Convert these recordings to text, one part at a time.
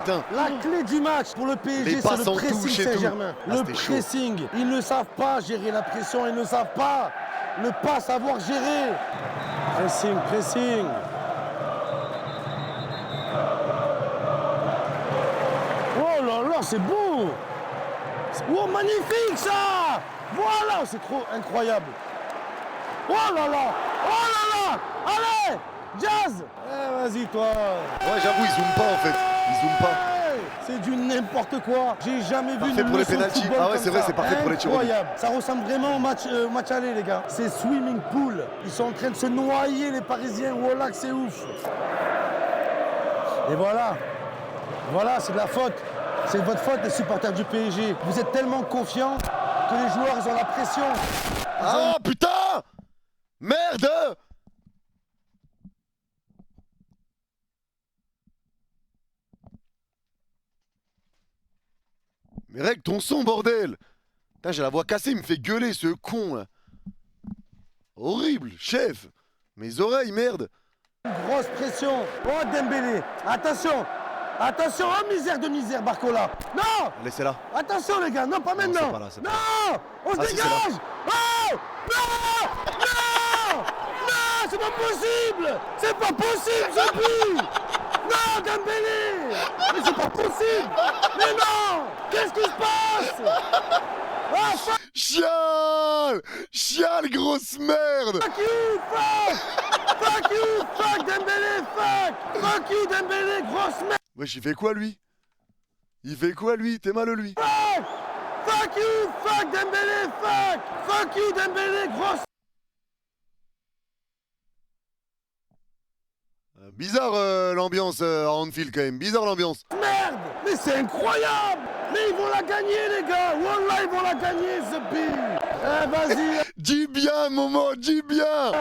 Putain. La clé du match pour le PSG, c'est le pressing Saint-Germain. Le pressing. Ils ne savent pas gérer la pression, ils ne savent pas ne pas savoir gérer. Pressing, pressing. Oh là là, c'est beau. Oh, magnifique ça. Voilà, c'est trop incroyable. Oh là là. Oh là là. Allez, Jazz. Vas-y toi. Ouais, j'avoue, ils zooment pas en fait. Ils zooment pas. C'est du n'importe quoi. J'ai jamais vu une pour les pénaltys. Ah ouais, c'est vrai, c'est parfait pour les tirs. Incroyable. Ça ressemble vraiment au match aller, les gars. C'est swimming pool. Ils sont en train de se noyer, les Parisiens. Voilà que c'est ouf. Et voilà. Voilà, c'est de la faute. C'est de votre faute, les supporters du PSG. Vous êtes tellement confiants que les joueurs, ils ont la pression. Ah putain! Merde! Mais règle ton son, bordel! Putain, j'ai la voix cassée, il me fait gueuler, ce con, là. Horrible, chef! Mes oreilles, merde! Grosse pression. Oh, Dembélé. Attention. Attention, oh misère de misère, Barcola. Non! Laissez-la. Attention, les gars, non, pas maintenant. C'est pas là, c'est pas non! On se dégage! Oh! Non! Non! Non! C'est pas possible! C'est pas possible, ce but! Non, Dembélé! Mais c'est pas possible! Mais non! Qu'est-ce qui se passe? Ah, fuck! Chial! Chial, grosse merde! Fuck you, fuck! Fuck you, fuck, Dembélé, fuck! Fuck you, Dembélé, grosse merde! Wesh, il fait quoi, lui? Il fait quoi, lui? T'es malheureux, lui? Fuck! Fuck you, fuck, Dembélé, fuck! Fuck you, Dembélé, grosse... Bizarre l'ambiance à Anfield, quand même. Bizarre l'ambiance. Merde! Mais c'est incroyable! Mais ils vont la gagner, les gars! Wallah, ils vont la gagner, ce but! Eh, vas-y! Dis bien, Momo, dis bien!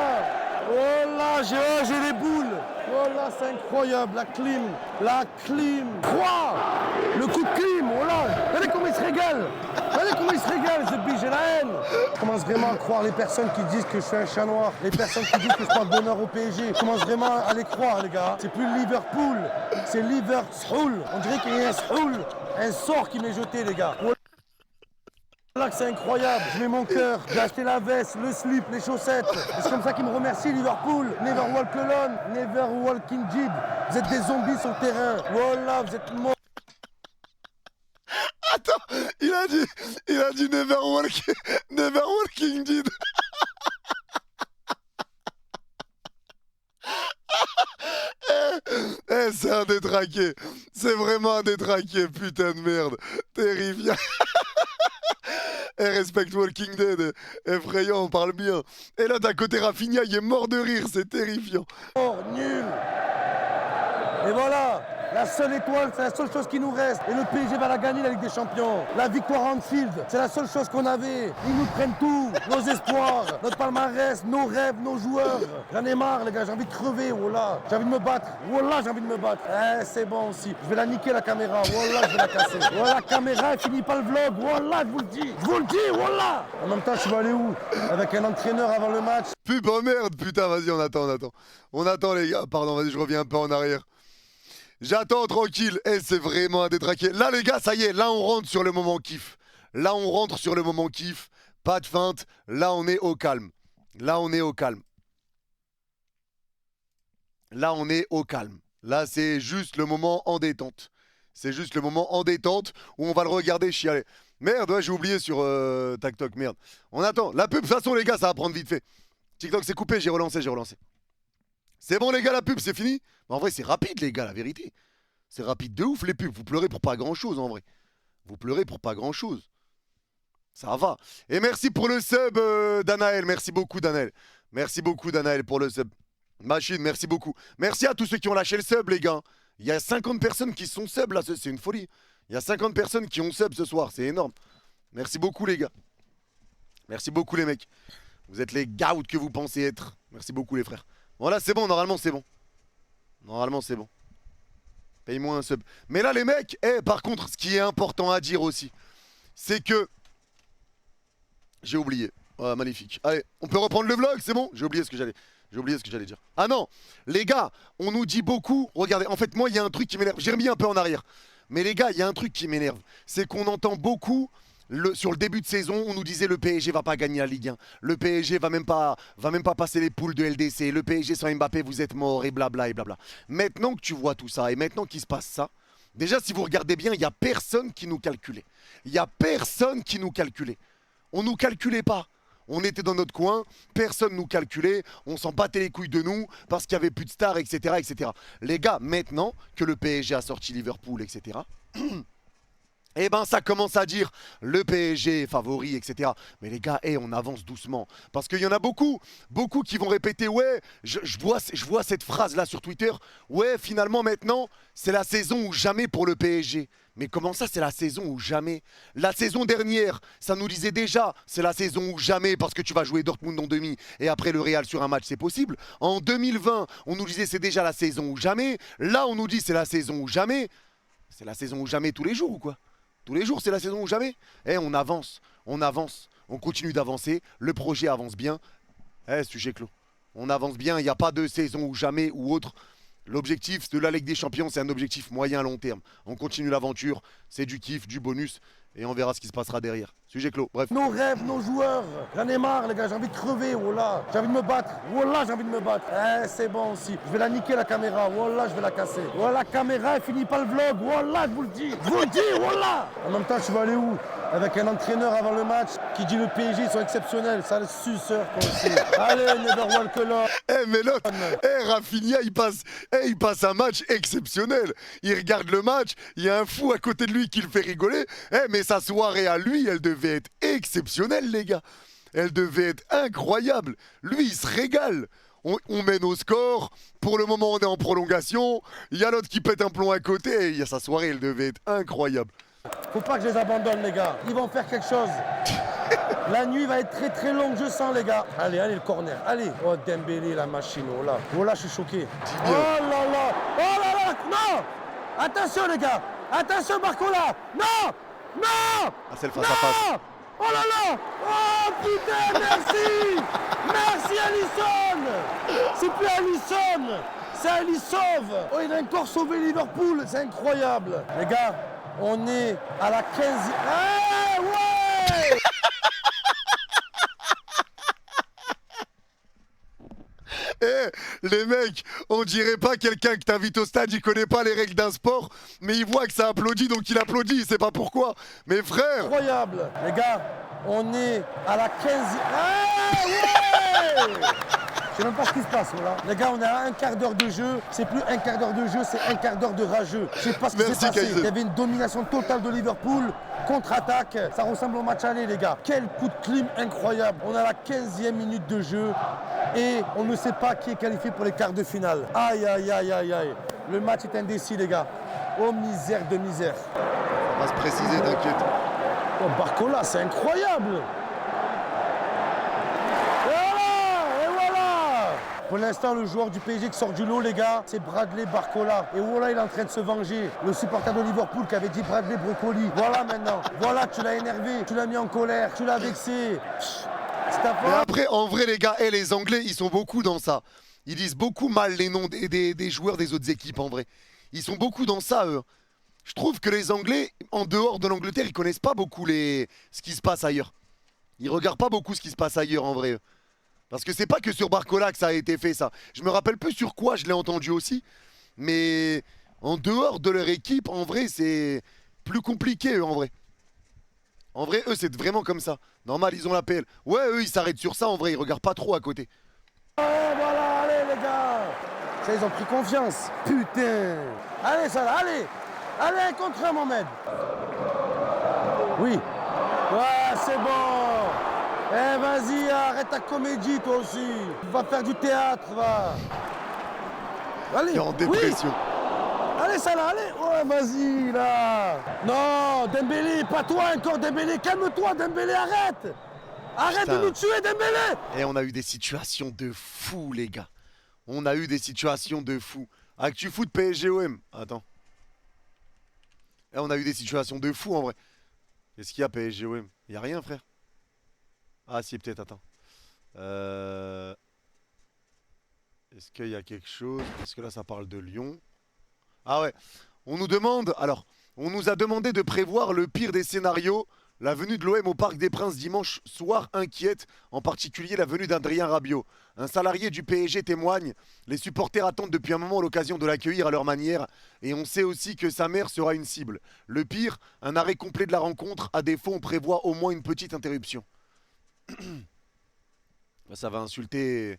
Oh là, j'ai les boules! Oh là, c'est incroyable, la clim! La clim! Quoi? Le coup de clim, oh là! Regardez comment il se régale! Regardez comment il se régale, ce but, j'ai la haine! Je commence vraiment à croire les personnes qui disent que je suis un chat noir, les personnes qui disent que je parle d'honneur au PSG. Je commence vraiment à les croire, les gars. C'est plus Liverpool, c'est Liverpool. On dirait qu'il y a un sort qui m'est jeté, les gars. Là que c'est incroyable, je mets mon cœur, j'ai acheté la veste, le slip, les chaussettes. C'est comme ça qu'ils me remercient, Liverpool. Never walk alone, never walking dead. Vous êtes des zombies sur le terrain. Voilà, vous êtes morts. Attends, il a dit never walking dead. C'est un détraqué. C'est vraiment un détraqué, putain de merde. Terrifiant. Respect Walking Dead. Effrayant, on parle bien. Et là, d'un côté, Rafinha, il est mort de rire. C'est terrifiant. Oh, nul. Et voilà, la seule étoile, c'est la seule chose qui nous reste. Et le PSG va la gagner, la Ligue des Champions. La victoire en Anfield, c'est la seule chose qu'on avait. Ils nous prennent tout, nos espoirs, notre palmarès, nos rêves, nos joueurs. J'en ai marre, les gars, j'ai envie de crever, voilà. J'ai envie de me battre, voilà, j'ai envie de me battre. C'est bon aussi. Je vais la niquer, la caméra, voilà, je vais la casser. Voilà, la caméra, elle finit pas le vlog, voilà, je vous le dis. Je vous le dis, voilà. En même temps, je vais aller où? Avec un entraîneur avant le match. Oh merde, putain, vas-y, on attend. On attend, les gars. Pardon, vas-y, je reviens un peu en arrière. J'attends tranquille. C'est vraiment un détraqué. Là, les gars, ça y est. Là, on rentre sur le moment kiff. Là, on rentre sur le moment kiff. Pas de feinte. Là, on est au calme. Là, on est au calme. Là, on est au calme. Là, c'est juste le moment en détente. C'est juste le moment en détente où on va le regarder chialer. Merde, ouais, j'ai oublié sur TikTok. Merde. On attend. La pub, de toute façon, les gars, ça va prendre vite fait. TikTok, c'est coupé. J'ai relancé. C'est bon, les gars, la pub, c'est fini. Mais en vrai, c'est rapide, les gars, la vérité. C'est rapide de ouf, les pubs. Vous pleurez pour pas grand-chose, en vrai. Vous pleurez pour pas grand-chose. Ça va. Et merci pour le sub, Danaël. Merci beaucoup, Danaël. Merci beaucoup, Danaël, pour le sub. Machine, merci beaucoup. Merci à tous ceux qui ont lâché le sub, les gars. Il y a 50 personnes qui sont sub, là. C'est une folie. Il y a 50 personnes qui ont sub ce soir. C'est énorme. Merci beaucoup, les gars. Merci beaucoup, les mecs. Vous êtes les gouts que vous pensez être. Merci beaucoup, les frères. Voilà, c'est bon, normalement c'est bon. Normalement c'est bon. Paye-moi un sub. Mais là les mecs, par contre, ce qui est important à dire aussi, c'est que... J'ai oublié. Magnifique. Allez, on peut reprendre le vlog, c'est bon? J'ai oublié ce que j'allais... J'ai oublié ce que j'allais dire. Ah non, les gars, on nous dit beaucoup. Regardez, en fait, moi, il y a un truc qui m'énerve. J'ai remis un peu en arrière. Mais les gars, il y a un truc qui m'énerve. C'est qu'on entend beaucoup. Sur le début de saison, on nous disait le PSG va pas gagner la Ligue 1. Le PSG va même pas passer les poules de LDC. Le PSG sans Mbappé, vous êtes mort et blabla et blabla. Maintenant que tu vois tout ça et maintenant qu'il se passe ça, déjà si vous regardez bien, il y a personne qui nous calculait. Il y a personne qui nous calculait. On nous calculait pas. On était dans notre coin, personne nous calculait, on s'en battait les couilles de nous parce qu'il n'y avait plus de stars, etc., etc. Les gars, maintenant que le PSG a sorti Liverpool, etc., eh ben ça commence à dire le PSG est favori, etc. Mais les gars, on avance doucement. Parce qu'il y en a beaucoup qui vont répéter, ouais, je vois cette phrase-là sur Twitter, ouais, finalement maintenant, c'est la saison ou jamais pour le PSG. Mais comment ça, c'est la saison ou jamais? La saison dernière, ça nous disait déjà, c'est la saison ou jamais parce que tu vas jouer Dortmund en demi et après le Real sur un match, c'est possible. En 2020, on nous disait c'est déjà la saison ou jamais. Là, on nous dit c'est la saison ou jamais. C'est la saison ou jamais tous les jours ou quoi? Tous les jours, c'est la saison ou jamais. On avance, on continue d'avancer. Le projet avance bien. Sujet clos. On avance bien, il n'y a pas de saison ou jamais ou autre. L'objectif de la Ligue des Champions, c'est un objectif moyen long terme. On continue l'aventure, c'est du kiff, du bonus, et on verra ce qui se passera derrière. Sujet clos, bref. Nos rêves, nos joueurs. J'en ai marre, les gars, j'ai envie de crever, voilà. J'ai envie de me battre, voilà, j'ai envie de me battre. C'est bon aussi. Je vais la niquer, la caméra, voilà, je vais la casser. Voilà, la caméra, elle finit pas le vlog, voilà, je vous le dis. Je vous le dis, voilà. En même temps, tu vas aller où? Avec un entraîneur avant le match qui dit le PSG, ils sont exceptionnels. Ça le suceur, toi aussi. Allez, never walk alone. Mais l'autre, Rafinha, il passe un match exceptionnel. Il regarde le match, il y a un fou à côté de lui qui le fait rigoler. Mais sa soirée à lui, elle devait être exceptionnelle, les gars. Elle devait être incroyable. Lui, il se régale. On mène au score. Pour le moment, on est en prolongation. Il y a l'autre qui pète un plomb à côté. Et il y a sa soirée, elle devait être incroyable. Faut pas que je les abandonne, les gars. Ils vont faire quelque chose. La nuit va être très très longue, je sens, les gars. Allez, le corner. Allez. Oh, Dembélé, la machine. Oh là. Oh là, je suis choqué. Oh là là. Oh là là. Non. Attention, les gars. Attention, Barcola. Non. Non. C'est le face-à-face. Oh là là. Oh putain, merci. Merci, Alisson. C'est plus Alisson. C'est Alissov. Oh, il a encore sauvé Liverpool. C'est incroyable. Les gars, on est à la 15e. Ah ouais. Les mecs, on dirait pas quelqu'un que t'invites au stade, il connaît pas les règles d'un sport, mais il voit que ça applaudit, donc il applaudit, il sait pas pourquoi. Mais frère, incroyable. Les gars, on est à la 15e. Ah ouais. Je sais même pas ce qui se passe, voilà. Les gars, on est à un quart d'heure de jeu. C'est plus un quart d'heure de jeu, c'est un quart d'heure de rageux. Je sais pas ce qui s'est passé. Kaiser. Il y avait une domination totale de Liverpool. Contre-attaque. Ça ressemble au match aller, les gars. Quel coup de clim incroyable. On est à la 15e minute de jeu. Et on ne sait pas qui est qualifié pour les quarts de finale. Aïe, aïe, aïe, aïe, aïe. Le match est indécis, les gars. Oh, misère de misère. On va se préciser, t'inquiète. Oh, Barcola, c'est incroyable. Pour l'instant, le joueur du PSG qui sort du lot, les gars, c'est Bradley Barcola. Et voilà, il est en train de se venger. Le supporter de Liverpool qui avait dit Bradley Brocoli. Voilà maintenant. Voilà, tu l'as énervé, tu l'as mis en colère, tu l'as vexé. Mais après, en vrai, les gars, les Anglais, ils sont beaucoup dans ça. Ils disent beaucoup mal les noms des joueurs des autres équipes, en vrai. Ils sont beaucoup dans ça, eux. Je trouve que les Anglais, en dehors de l'Angleterre, ils connaissent pas beaucoup ce qui se passe ailleurs. Ils regardent pas beaucoup ce qui se passe ailleurs, en vrai. Parce que c'est pas que sur Barcola que ça a été fait, ça. Je me rappelle plus sur quoi je l'ai entendu aussi. Mais en dehors de leur équipe, en vrai, c'est plus compliqué, eux, en vrai. En vrai, eux, c'est vraiment comme ça. Normal, ils ont la PL. Ouais, eux, ils s'arrêtent sur ça, en vrai. Ils regardent pas trop à côté. Ouais, voilà, allez, les gars. Ça, ils ont pris confiance. Putain. Allez, ça là, allez. Allez, contre un, Mohamed. Oui. Ouais, c'est bon. Vas-y, arrête ta comédie, toi aussi. Va faire du théâtre, va. Allez. T'es en dépression. Oui. Allez, ça là, allez. Ouais, vas-y, là. Non, Dembélé, pas toi encore, Dembélé. Calme-toi, Dembélé, arrête. Arrête de nous tuer, Dembélé. Et on a eu des situations de fou, les gars. On a eu des situations de fou. Actu foot PSG-OM. Attends. Et on a eu des situations de fou, en vrai. Qu'est-ce qu'il y a, PSG-OM? Il y a rien, frère. Ah si, peut-être, attends. Est-ce qu'il y a quelque chose? Parce que là, ça parle de Lyon. Ah ouais. On nous demande, alors, on nous a demandé de prévoir le pire des scénarios. La venue de l'OM au Parc des Princes dimanche soir inquiète, en particulier la venue d'Adrien Rabiot. Un salarié du PSG témoigne, les supporters attendent depuis un moment l'occasion de l'accueillir à leur manière, et on sait aussi que sa mère sera une cible. Le pire, un arrêt complet de la rencontre, à défaut on prévoit au moins une petite interruption. Ça va insulter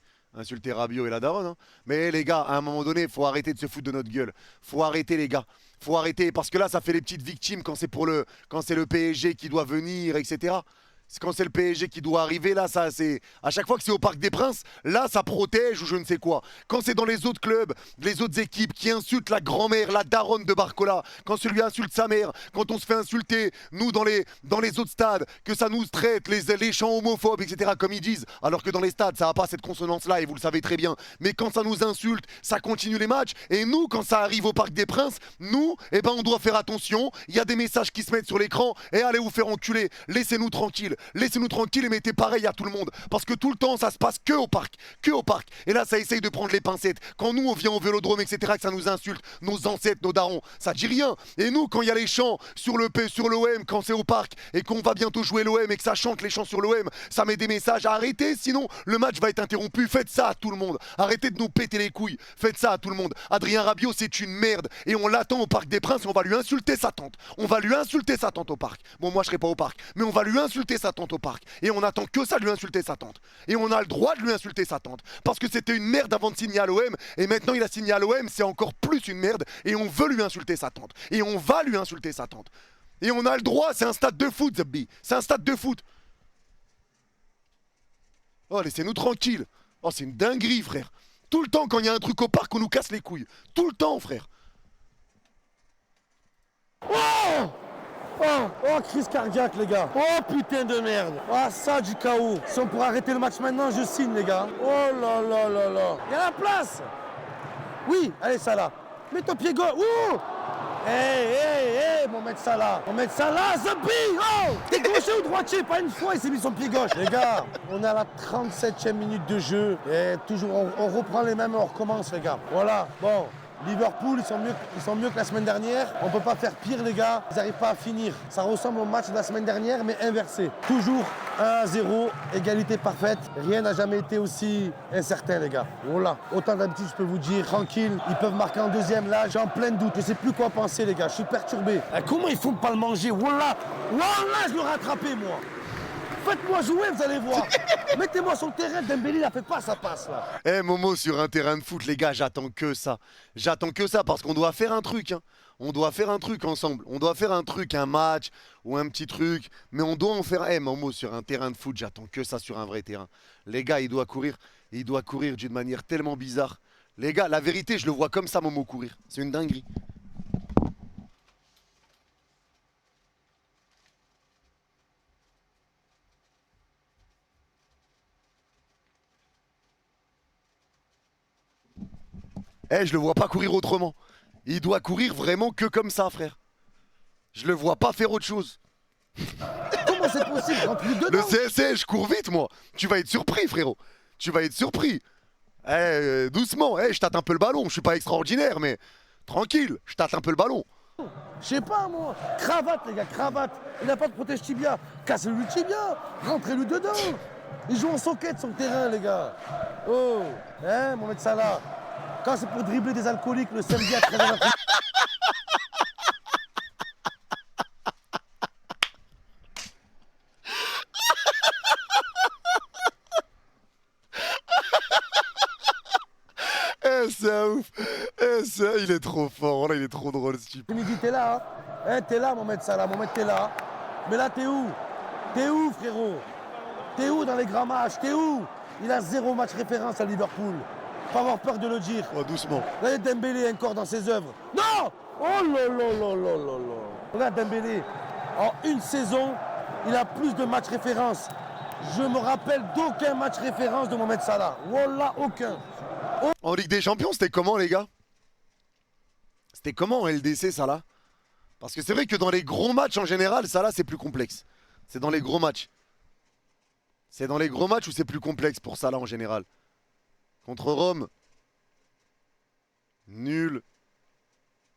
Rabiot et la daronne. Hein. Mais les gars, à un moment donné, il faut arrêter de se foutre de notre gueule. Faut arrêter les gars. Faut arrêter parce que là, ça fait les petites victimes quand c'est le PSG qui doit venir, etc. Quand c'est le PSG qui doit arriver, là, ça, c'est. À chaque fois que c'est au Parc des Princes, là, ça protège ou je ne sais quoi. Quand c'est dans les autres clubs, les autres équipes qui insultent la grand-mère, la daronne de Barcola, quand celui insulte sa mère, quand on se fait insulter, nous, dans les autres stades, que ça nous traite, les chants homophobes, etc., comme ils disent, alors que dans les stades, ça n'a pas cette consonance-là, et vous le savez très bien. Mais quand ça nous insulte, ça continue les matchs. Et nous, quand ça arrive au Parc des Princes, nous, eh ben, on doit faire attention. Il y a des messages qui se mettent sur l'écran, et allez vous faire enculer. Laissez-nous tranquilles. Laissez-nous tranquilles et mettez pareil à tout le monde. Parce que tout le temps, ça se passe que au parc. Que au parc. Et là, ça essaye de prendre les pincettes. Quand nous, on vient au vélodrome, etc., que ça nous insulte, nos ancêtres, nos darons, ça dit rien. Et nous, quand il y a les chants sur l'OM, quand c'est au parc, et qu'on va bientôt jouer l'OM, et que ça chante les chants sur l'OM, ça met des messages à arrêter, sinon le match va être interrompu. Faites ça à tout le monde. Arrêtez de nous péter les couilles. Faites ça à tout le monde. Adrien Rabiot, c'est une merde. Et on l'attend au Parc des Princes, et on va lui insulter sa tante. On va lui insulter sa tante au parc. Bon, moi, je serai pas au parc, mais on va lui insulter sa tante au parc. Et on attend que ça de lui insulter sa tante. Et on a le droit de lui insulter sa tante. Parce que c'était une merde avant de signer à l'OM. Et maintenant il a signé à l'OM, c'est encore plus une merde. Et on veut lui insulter sa tante. Et on va lui insulter sa tante. Et on a le droit, c'est un stade de foot, Zabbi. C'est un stade de foot. Oh, laissez-nous tranquilles. Oh, c'est une dinguerie, frère. Tout le temps, quand il y a un truc au parc, on nous casse les couilles. Tout le temps, frère. Oh oh, crise cardiaque, les gars. Oh, putain de merde. Ah, ça, du chaos. Si on pourrait arrêter le match maintenant, je signe, les gars. Oh là là là là. Il y a la place. Oui, allez, Salah. Mets ton pied gauche. Ouh. Hey, Mohamed Salah. Mohamed Salah, Zabi. Oh, t'es gaucher ou droitier? Pas une fois, il s'est mis son pied gauche. Les gars, on est à la 37e minute de jeu. Et toujours, on reprend les mêmes et on recommence, les gars. Voilà, bon. Liverpool, ils sont mieux que la semaine dernière. On ne peut pas faire pire, les gars. Ils n'arrivent pas à finir. Ça ressemble au match de la semaine dernière, mais inversé. Toujours 1-0, égalité parfaite. Rien n'a jamais été aussi incertain, les gars. Voilà. Autant d'habitude, je peux vous dire, tranquille. Ils peuvent marquer en deuxième. Là, j'ai en plein doute. Je ne sais plus quoi penser, les gars. Je suis perturbé. Comment ils font pas le manger? Voilà, je l'aurais attrapé, moi. Faites-moi jouer, vous allez voir. Mettez-moi sur le terrain, Dembélé, il a fait pas sa passe, là. Eh Momo, sur un terrain de foot, les gars, j'attends que ça. J'attends que ça parce qu'on doit faire un truc. Hein. On doit faire un truc ensemble. On doit faire un truc, un match ou un petit truc. Mais on doit en faire. Eh Momo, sur un terrain de foot, j'attends que ça sur un vrai terrain. Les gars, il doit courir d'une manière tellement bizarre. Les gars, la vérité, je le vois comme ça, Momo, courir. C'est une dinguerie. Eh, je le vois pas courir autrement. Il doit courir vraiment que comme ça, frère. Je le vois pas faire autre chose. Comment c'est possible? Rentre lui dedans. Le CSC, je cours vite, moi. Tu vas être surpris, frérot. Tu vas être surpris. Doucement, je tâte un peu le ballon. Je suis pas extraordinaire, mais tranquille, je tâte un peu le ballon. Je sais pas, moi. Cravate, les gars, cravate. Il n'a pas de protège tibia. Cassez-lui le tibia. Rentrez-lui dedans. Il joue en socket sur le terrain, les gars. Oh, Mohamed Salah. Quand c'est pour dribbler des alcooliques le samedi à 13h. C'est un ouf. Il est trop fort. Là, il est trop drôle, ce type. Midi, t'es là, hein? T'es là, Mohamed Salah. Mohamed, t'es là. Mais là, t'es où? T'es où, frérot? T'es où dans les grands matchs? T'es où? Il a 0 match référence à Liverpool. Pas avoir peur de le dire. Oh, doucement. Là, il y a Dembélé encore dans ses œuvres. Non! Oh là là là là là là. Regarde Dembélé. En une saison, il a plus de matchs référence. Je me rappelle d'aucun match référence de Mohamed Salah. Wallah, aucun. En Ligue des Champions, c'était comment, les gars? C'était comment en LDC, ça là? Parce que c'est vrai que dans les gros matchs en général, ça là, c'est plus complexe. C'est dans les gros matchs. C'est dans les gros matchs où c'est plus complexe pour ça là en général. Contre Rome, Nul.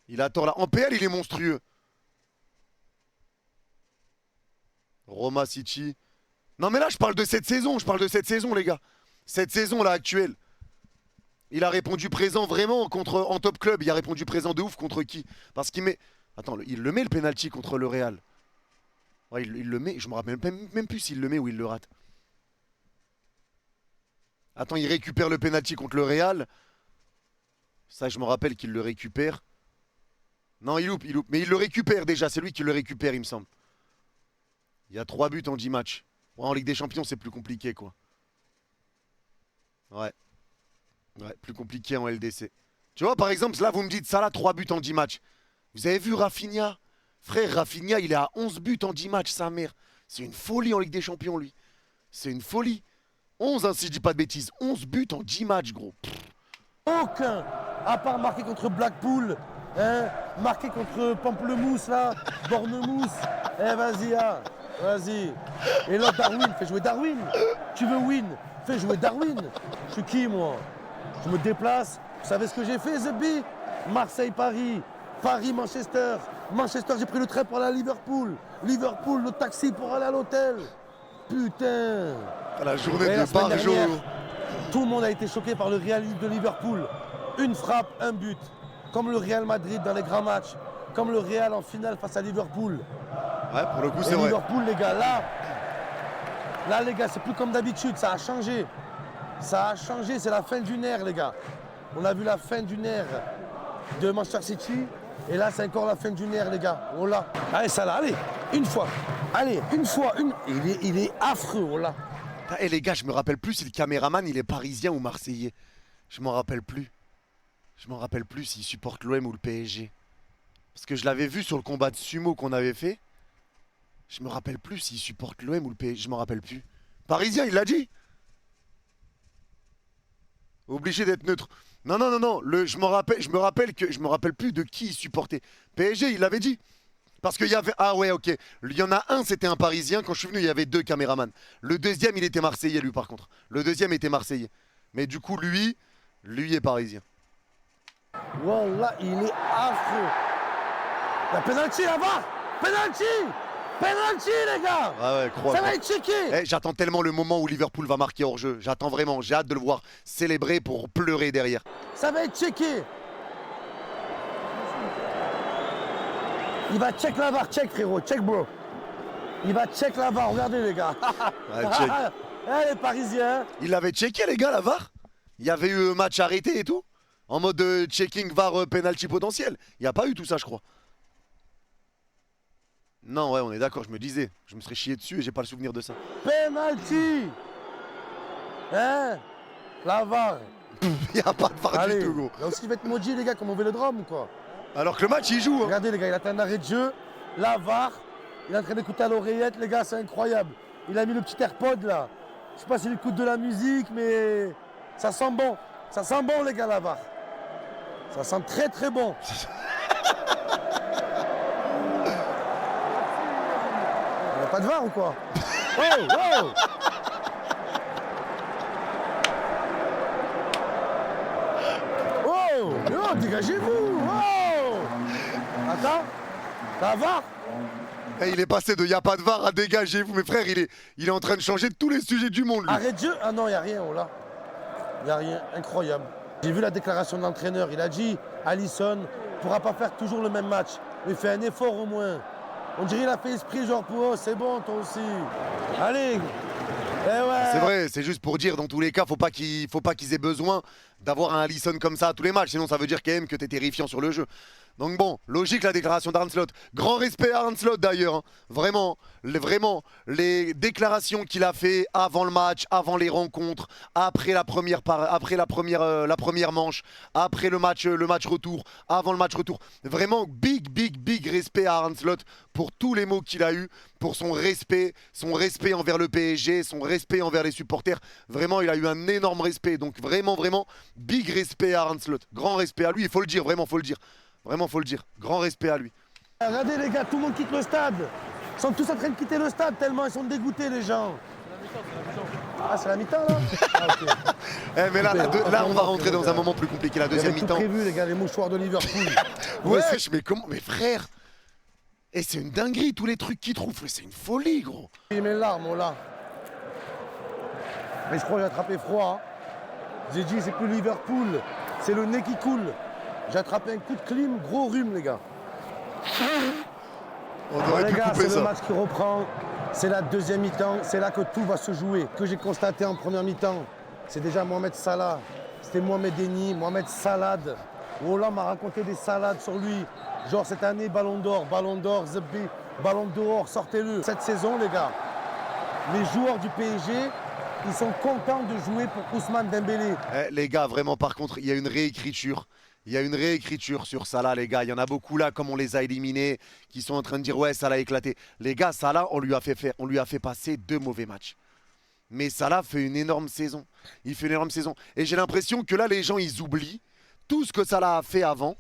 Il a tort là. En PL, il est monstrueux. Roma City. Non mais là, je parle de cette saison. Je parle de cette saison, les gars. Cette saison là actuelle. Il a répondu présent vraiment en top club. Il a répondu présent de ouf contre qui? Parce qu'il met... Attends, il le met le penalty contre le Real. Ouais, il le met. Je me rappelle même plus s'il le met ou il le rate. Attends, il récupère le penalty contre le Real. Ça, je me rappelle qu'il le récupère. Non, il loupe. Mais il le récupère déjà. C'est lui qui le récupère, il me semble. Il y a 3 buts en 10 matchs. Ouais, en Ligue des Champions, c'est plus compliqué, quoi. Ouais. Ouais, plus compliqué en LDC. Tu vois, par exemple, là, vous me dites ça, là, 3 buts en 10 matchs. Vous avez vu Rafinha? Frère, Rafinha, il est à 11 buts en 10 matchs, sa mère. C'est une folie en Ligue des Champions, lui. C'est une folie. 11, hein, si je dis pas de bêtises. 11 buts en 10 matchs, gros. Aucun, à part marqué contre Blackpool, hein, marqué contre Pamplemousse, là, Bournemouth. Eh, vas-y, ah, vas-y. Et là, Darwin, fais jouer Darwin. Tu veux win, fais jouer Darwin. Je suis qui, moi? Je me déplace. Vous savez ce que j'ai fait, The Bee? Marseille-Paris, Paris-Manchester. Manchester, j'ai pris le train pour aller à Liverpool. Liverpool, le taxi pour aller à l'hôtel. Putain. La journée Et la de semaine Barjo. dernière, tout le monde a été choqué par le Real de Liverpool. Une frappe, un but. Comme le Real Madrid dans les grands matchs. Comme le Real en finale face à Liverpool. Ouais, pour le coup, Et c'est vrai. Liverpool, les gars, là, les gars, c'est plus comme d'habitude. Ça a changé. Ça a changé. C'est la fin d'une ère, les gars. On a vu la fin d'une ère de Manchester City. Et là, c'est encore la fin d'une ère, les gars. On l'a. Allez, ça là, allez. Une fois. Allez, une fois. Il est affreux, on l'a. Eh les gars, je me rappelle plus si le caméraman il est parisien ou marseillais. Je m'en rappelle plus. Je m'en rappelle plus s'il supporte l'OM ou le PSG. Parce que je l'avais vu sur le combat de sumo qu'on avait fait. Je me rappelle plus s'il supporte l'OM ou le PSG. Je m'en rappelle plus. Parisien, il l'a dit. Obligé d'être neutre. Non, non, non, non. Je me rappelle plus de qui il supportait. PSG, il l'avait dit. Parce qu'il y avait... Ah ouais, ok. Il y en a un, c'était un Parisien. Quand je suis venu, il y avait 2 caméramans. Le deuxième, il était Marseillais, lui, par contre. Le deuxième était Marseillais. Mais du coup, lui est Parisien. Voilà, il est affreux. La penalty là-bas. Penalty. Penalty, les gars. Ah ouais, crois. Ça va être checké. Eh, j'attends tellement le moment où Liverpool va marquer hors jeu. J'attends vraiment. J'ai hâte de le voir célébrer pour pleurer derrière. Ça va être checké. Il va check la barre, check frérot, check bro. Il va check la barre, regardez les gars. Ouais, check. Eh les Parisiens. Il l'avait checké, les gars, la VAR. Il y avait eu match arrêté et tout. En mode checking VAR penalty potentiel. Il n'y a pas eu tout ça, je crois. Non, ouais, on est d'accord, je me disais. Je me serais chié dessus et j'ai pas le souvenir de ça. Penalty. Hein. La VAR. Il n'y a pas de VAR Allez, du tout, gros. là aussi il va être maudit les gars comme au Vélodrome ou quoi. Alors que le match, il joue. Hein. Regardez les gars, il a fait un arrêt de jeu. La VAR. Il est en train d'écouter à l'oreillette les gars, c'est incroyable. Il a mis le petit AirPod là. Je sais pas s'il écoute de la musique mais ça sent bon. Ça sent bon les gars la VAR. Ça sent très très bon. Il n'y a pas de VAR ou quoi? Oh, oh. Oh, oh, dégagez-vous. Oh. Attends, la VAR. Eh, il est passé de y a pas de VAR à dégagez-vous. Mes frères, il est en train de changer tous les sujets du monde, lui. Arrêt de jeu. Ah non, il n'y a rien, oh là. Il n'y a rien, incroyable. J'ai vu la déclaration de l'entraîneur. Il a dit, Alisson ne pourra pas faire toujours le même match. Mais fais un effort au moins. On dirait qu'il a fait esprit, genre, pour oh, c'est bon, toi aussi. Allez. Eh ouais. C'est vrai, c'est juste pour dire, dans tous les cas, faut pas qu'ils aient besoin d'avoir un Alisson comme ça à tous les matchs. Sinon, ça veut dire quand même que t'es terrifiant sur le jeu. Donc bon, logique la déclaration d'Arne Slot. Grand respect à Arne Slot d'ailleurs. Hein. Vraiment, les déclarations qu'il a fait avant le match, avant les rencontres, après la première manche, après le match retour, avant le match retour. Vraiment big respect à Arne Slot pour tous les mots qu'il a eu, pour son respect envers le PSG, son respect envers les supporters. Vraiment, il a eu un énorme respect. Donc vraiment big respect à Arne Slot. Grand respect à lui, il faut le dire, vraiment faut le dire. Vraiment, faut le dire. Grand respect à lui. Regardez les gars, tout le monde quitte le stade. Ils sont tous en train de quitter le stade tellement ils sont dégoûtés les gens. Ah, c'est la mi-temps là. Ah, ok. Eh, mais là, Super. là, on va rentrer dans un moment plus compliqué, la Il y deuxième avait tout mi-temps. prévu, les gars, les mouchoirs de Liverpool. Ouais, mais comment? Mais frère! Et c'est une dinguerie, tous les trucs qu'ils trouvent. C'est une folie, gros. Il met l'arme, oh là. Mais je crois que j'ai attrapé froid. Hein. J'ai dit, c'est plus Liverpool, c'est le nez qui coule. J'ai attrapé un coup de clim, gros rhume, les gars. On aurait Les pu gars, couper c'est le ça. match qui reprend. C'est la deuxième mi-temps. C'est là que tout va se jouer. Ce que j'ai constaté en première mi-temps, c'est déjà Mohamed Salah. C'était Mohamed Eni, Mohamed Salade. Ola m'a raconté des salades sur lui. Genre cette année, Ballon d'Or, Zebbi, Ballon d'Or, sortez-le. Cette saison, les gars, les joueurs du PSG, ils sont contents de jouer pour Ousmane Dembélé. Eh, les gars, vraiment, par contre, il y a une réécriture. Il y a une réécriture sur Salah, les gars. Il y en a beaucoup là, comme on les a éliminés, qui sont en train de dire ouais, Salah a éclaté. Les gars, Salah, on lui a fait passer 2 mauvais matchs. Mais Salah fait une énorme saison. Il fait une énorme saison. Et j'ai l'impression que là, les gens, ils oublient tout ce que Salah a fait avant.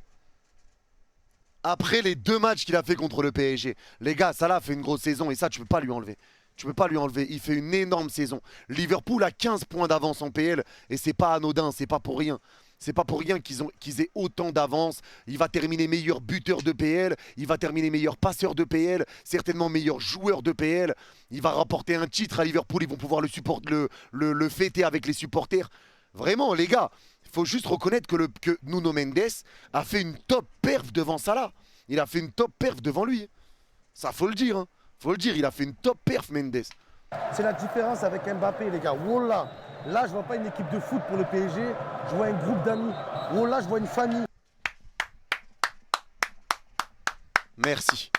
Après les 2 matchs qu'il a fait contre le PSG. Les gars, Salah a fait une grosse saison et ça, tu peux pas lui enlever. Tu peux pas lui enlever. Il fait une énorme saison. Liverpool a 15 points d'avance en PL et c'est pas anodin, c'est pas pour rien. C'est pas pour rien qu'ils aient autant d'avance. Il va terminer meilleur buteur de PL. Il va terminer meilleur passeur de PL. Certainement meilleur joueur de PL. Il va rapporter un titre à Liverpool. Ils vont pouvoir le fêter avec les supporters. Vraiment, les gars, il faut juste reconnaître que Nuno Mendes a fait une top perf devant Salah. Il a fait une top perf devant lui. Ça, faut le dire. Hein. Faut le dire, il a fait une top perf, Mendes. C'est la différence avec Mbappé, les gars. Wallah. Là, je vois pas une équipe de foot pour le PSG. Je vois un groupe d'amis. Wallah, je vois une famille. Merci.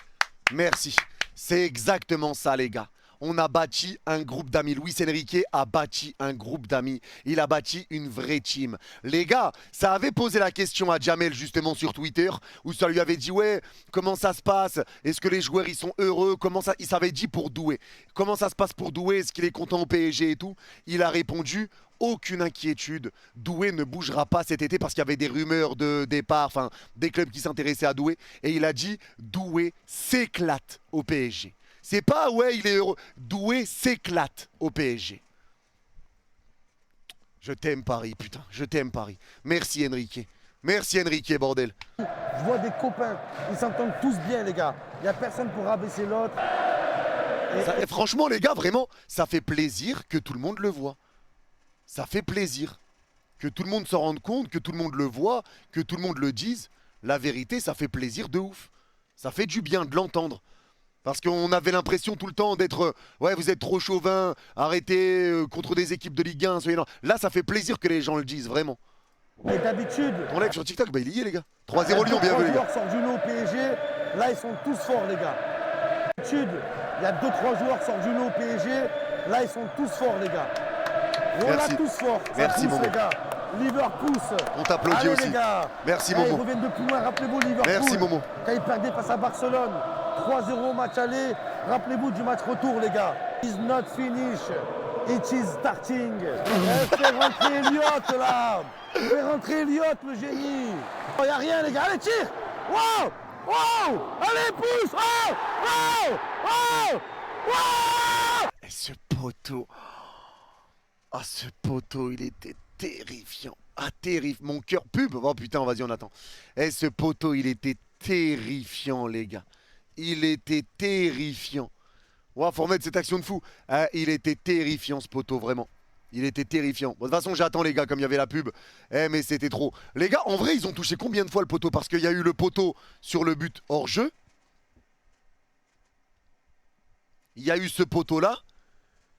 Merci. C'est exactement ça, les gars. On a bâti un groupe d'amis. Luis Enrique a bâti un groupe d'amis. Il a bâti une vraie team. Les gars, ça avait posé la question à Jamel justement sur Twitter où ça lui avait dit ouais, comment ça se passe? Est-ce que les joueurs ils sont heureux? Comment ça? Il s'avait dit pour Doué. Comment ça se passe pour Doué? Est-ce qu'il est content au PSG et tout? Il a répondu aucune inquiétude. Doué ne bougera pas cet été parce qu'il y avait des rumeurs de départ, enfin des clubs qui s'intéressaient à Doué. Et il a dit Doué s'éclate au PSG. C'est pas ouais, il est heureux. Doué s'éclate au PSG. Je t'aime Paris, putain. Je t'aime Paris. Merci Enrique. Merci Enrique, bordel. Je vois des copains. Ils s'entendent tous bien, les gars. Il n'y a personne pour rabaisser l'autre. Et franchement, les gars, vraiment, ça fait plaisir que tout le monde le voit. Ça fait plaisir. Que tout le monde s'en rende compte, que tout le monde le voit, que tout le monde le dise. La vérité, ça fait plaisir de ouf. Ça fait du bien de l'entendre. Parce qu'on avait l'impression tout le temps d'être ouais, vous êtes trop chauvin, arrêtez contre des équipes de Ligue 1. Soyez... Là, ça fait plaisir que les gens le disent, vraiment. Et d'habitude, Ton like sur TikTok, bah, il y est, les gars. 3-0 Lyon, bienvenue, les gars. joueurs sortent du lot au PSG. Là, ils sont tous forts, les gars. D'habitude, il y a 2-3 joueurs sortent du lot au PSG. Là, ils sont tous forts, les gars. Et on a Merci. tous forts. Ça Merci, pousse, Momo. les gars. Liverpool pousse. On t'applaudit Allez, aussi. les gars. Merci, Eh, Momo. Ils reviennent de plus loin. Rappelez-vous Liverpool. Merci, Momo. Quand ils perdaient face à Barcelone. 3-0 match aller. Rappelez-vous du match retour, les gars. It's not finished. It is starting. Fais rentrer Elliott, là. Fais rentrer Elliott, le génie. Il n'y a rien, les gars. Allez, tire. Wow. Wow. Allez, pousse. Oh. Oh. Oh. Wow. Et ce poteau. Ah, ce poteau, il était terrifiant. Ah, terrifiant. Mon cœur pub. Oh putain, vas-y, on attend. Et ce poteau, il était terrifiant, les gars. Il était terrifiant. Ouah, faut remettre cette action de fou. Ah, il était terrifiant, ce poteau, vraiment. Il était terrifiant. Bon, de toute façon, j'attends, les gars, comme il y avait la pub. Eh, mais c'était trop. Les gars, en vrai, ils ont touché combien de fois le poteau? Parce qu'il y a eu le poteau sur le but hors jeu. Il y a eu ce poteau-là.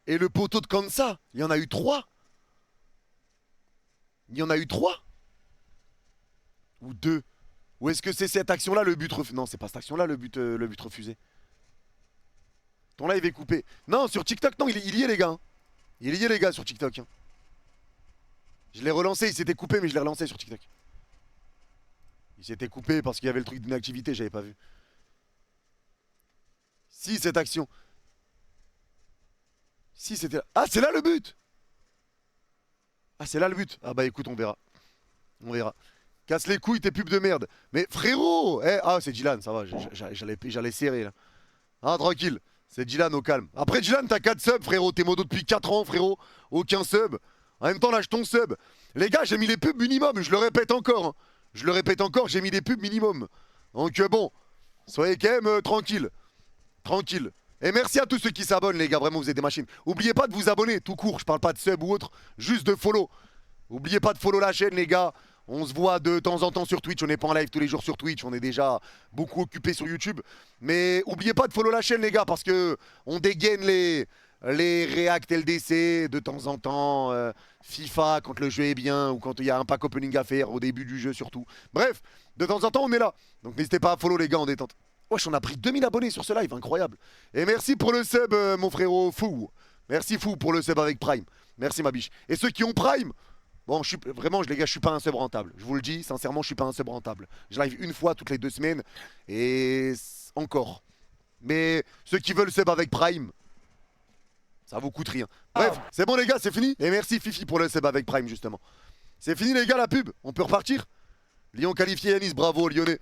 Et le poteau de Kansa. Il y en a eu 3. Il y en a eu 3. Ou 2. Ou est-ce que c'est cette action-là le but refusé? Non, c'est pas cette action-là le but refusé. Ton live est coupé. Non, sur TikTok, non, il y est, les gars. Il y est, les gars, sur TikTok. Hein. Je l'ai relancé, il s'était coupé, mais je l'ai relancé sur TikTok. Il s'était coupé parce qu'il y avait le truc d'inactivité, j'avais pas vu. Si, cette action. Si, c'était là. Ah, c'est là le but! Ah, c'est là le but. Ah bah écoute, on verra. On verra. Casse les couilles, tes pubs de merde. Mais frérot, ah, c'est Dylan, ça va, j'allais serrer là. Ah, tranquille. C'est Dylan au calme. Après Dylan, t'as 4 subs, frérot. T'es modo depuis 4 ans, frérot. Aucun sub. En même temps, lâche ton sub. Les gars, j'ai mis les pubs minimum. Je le répète encore. Hein. Je le répète encore, j'ai mis des pubs minimum. Donc bon, soyez quand même tranquille. Tranquille. Et merci à tous ceux qui s'abonnent, les gars. Vraiment, vous êtes des machines. Oubliez pas de vous abonner, tout court. Je parle pas de sub ou autre. Juste de follow. Oubliez pas de follow la chaîne, les gars. On se voit de temps en temps sur Twitch. On n'est pas en live tous les jours sur Twitch. On est déjà beaucoup occupé sur YouTube. Mais oubliez pas de follow la chaîne, les gars, parce que on dégaine les React LDC de temps en temps. FIFA quand le jeu est bien ou quand il y a un pack opening à faire au début du jeu surtout. Bref, de temps en temps, on est là. Donc n'hésitez pas à follow, les gars, en détente. Wesh, on a pris 2000 abonnés sur ce live. Incroyable. Et merci pour le sub, mon frérot Fou. Merci, Fou, pour le sub avec Prime. Merci, ma biche. Et ceux qui ont Prime... Bon, vraiment, les gars, je suis pas un sub rentable. Je vous le dis, sincèrement, je suis pas un sub rentable. Je live une fois toutes les 2 semaines et encore. Mais ceux qui veulent sub avec Prime, ça vous coûte rien. Bref, c'est bon les gars, c'est fini. Et merci Fifi pour le sub avec Prime justement. C'est fini les gars la pub, on peut repartir. Lyon qualifié Yanis, bravo Lyonnais.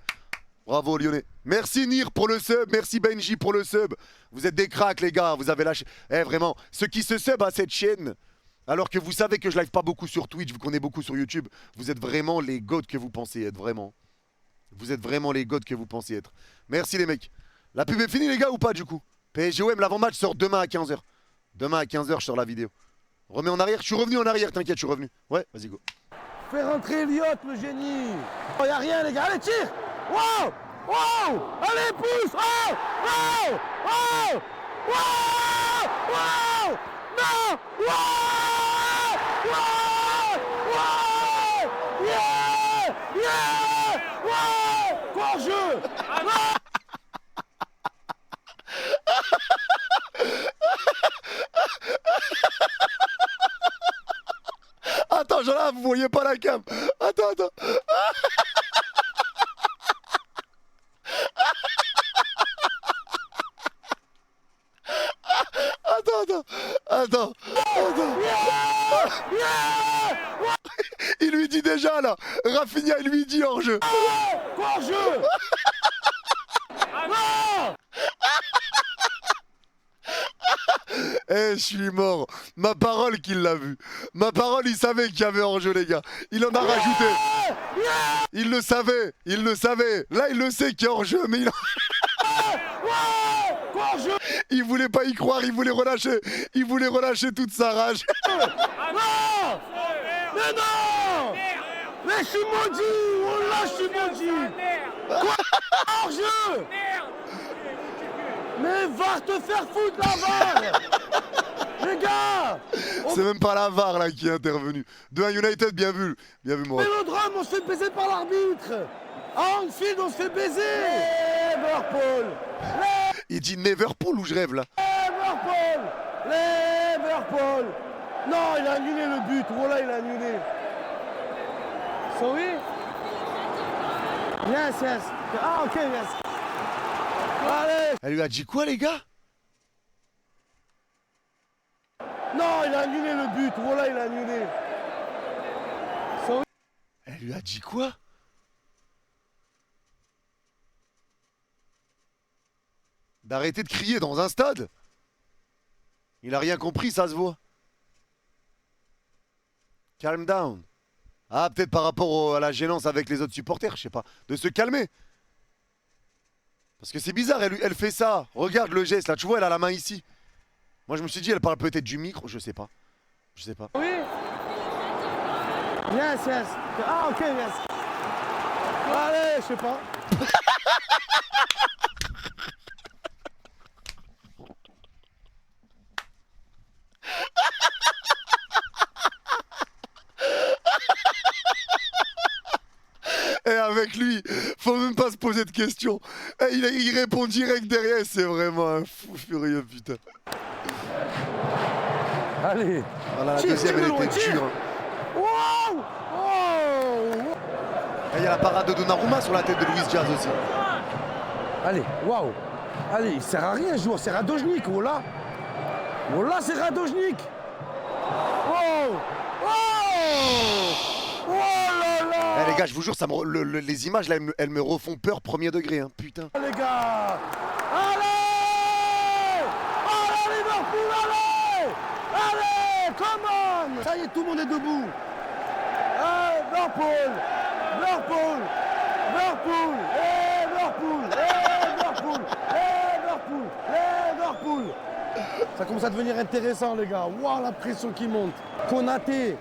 Bravo Lyonnais. Merci Nir pour le sub, merci Benji pour le sub. Vous êtes des cracks les gars, vous avez lâché. Eh vraiment, ceux qui se sub à cette chaîne... Alors que vous savez que je live pas beaucoup sur Twitch, vu qu'on est beaucoup sur YouTube, vous êtes vraiment les gods que vous pensez être, vraiment. Vous êtes vraiment les gods que vous pensez être. Merci les mecs. La pub est finie les gars ou pas du coup? PSGOM, l'avant-match sort demain à 15h. Demain à 15h, je sors la vidéo. Remets en arrière, je suis revenu en arrière, t'inquiète, je suis revenu. Ouais, vas-y go. Fais rentrer Elliott, le génie. Oh, y'a rien les gars, allez tire. Wow. Wow. Allez, pousse. Oh. Wow. Wow. Wow. Wow. Non. Wow. Wow. Wow. Yeah. Yeah. Wow. Quoi en jeu. Attends, là, vous voyez pas la cam. Attends. Attends. Il lui dit déjà là. Rafinha, il lui dit hors jeu. Quoi en jeu. Non. Eh, je suis mort. Ma parole qu'il l'a vu. Ma parole, il savait qu'il y avait hors-jeu, les gars. Il en a rajouté. Il le savait. Là, il le sait qu'il y a hors-jeu, mais il... Il voulait pas y croire, il voulait relâcher. Il voulait relâcher toute sa rage. Non. Mais non. Mais je suis maudit. Oh là, je suis maudit. Quoi hors-jeu. Mais va te faire foutre la VAR. Les gars. C'est même pas la VAR là qui est intervenue. 2-1 United, bien vu moi. Vélodrome, on se fait baiser par l'arbitre. À Anfield, on se fait baiser. Liverpool. Il dit Neverpool ou je rêve là. Liverpool. Non, il a annulé le but. Voilà, il a annulé. Sorry. Yes. Ah, ok, yes. Allez. Elle lui a dit quoi les gars? Non, il a annulé le but. Voilà, il a annulé. Sorry. Elle lui a dit quoi? D'arrêter de crier dans un stade? Il a rien compris, ça se voit. Calm down. Ah, peut-être par rapport à la gênance avec les autres supporters, je sais pas. De se calmer. Parce que c'est bizarre, elle fait ça. Regarde le geste là, tu vois, elle a la main ici. Moi je me suis dit, elle parle peut-être du micro, je sais pas. Oui. Yes. Ah, ok, yes. Allez, je sais pas. Et avec lui, faut même pas se poser de questions. Et il répond direct derrière, c'est vraiment un fou furieux, putain. Allez. Voilà, la deuxième, elle était dure. Wow. Et il y a la parade de Donnarumma sur la tête de Luis Diaz aussi. Allez, waouh. Allez, il sert à rien, joueur, c'est Radojnik, voilà. Voilà, c'est Radojnik. Wow. Oh là là. Eh les gars, je vous jure, les images là, elles me refont peur premier degré, hein, putain. Les gars. Allez. Allez, come on. Ça y est, tout le monde est debout. Ah, Liverpool, Liverpool, Liverpool, Liverpool, Liverpool, Liverpool, Liverpool. Ça commence à devenir intéressant, les gars. Waouh, la pression qui monte. Konaté.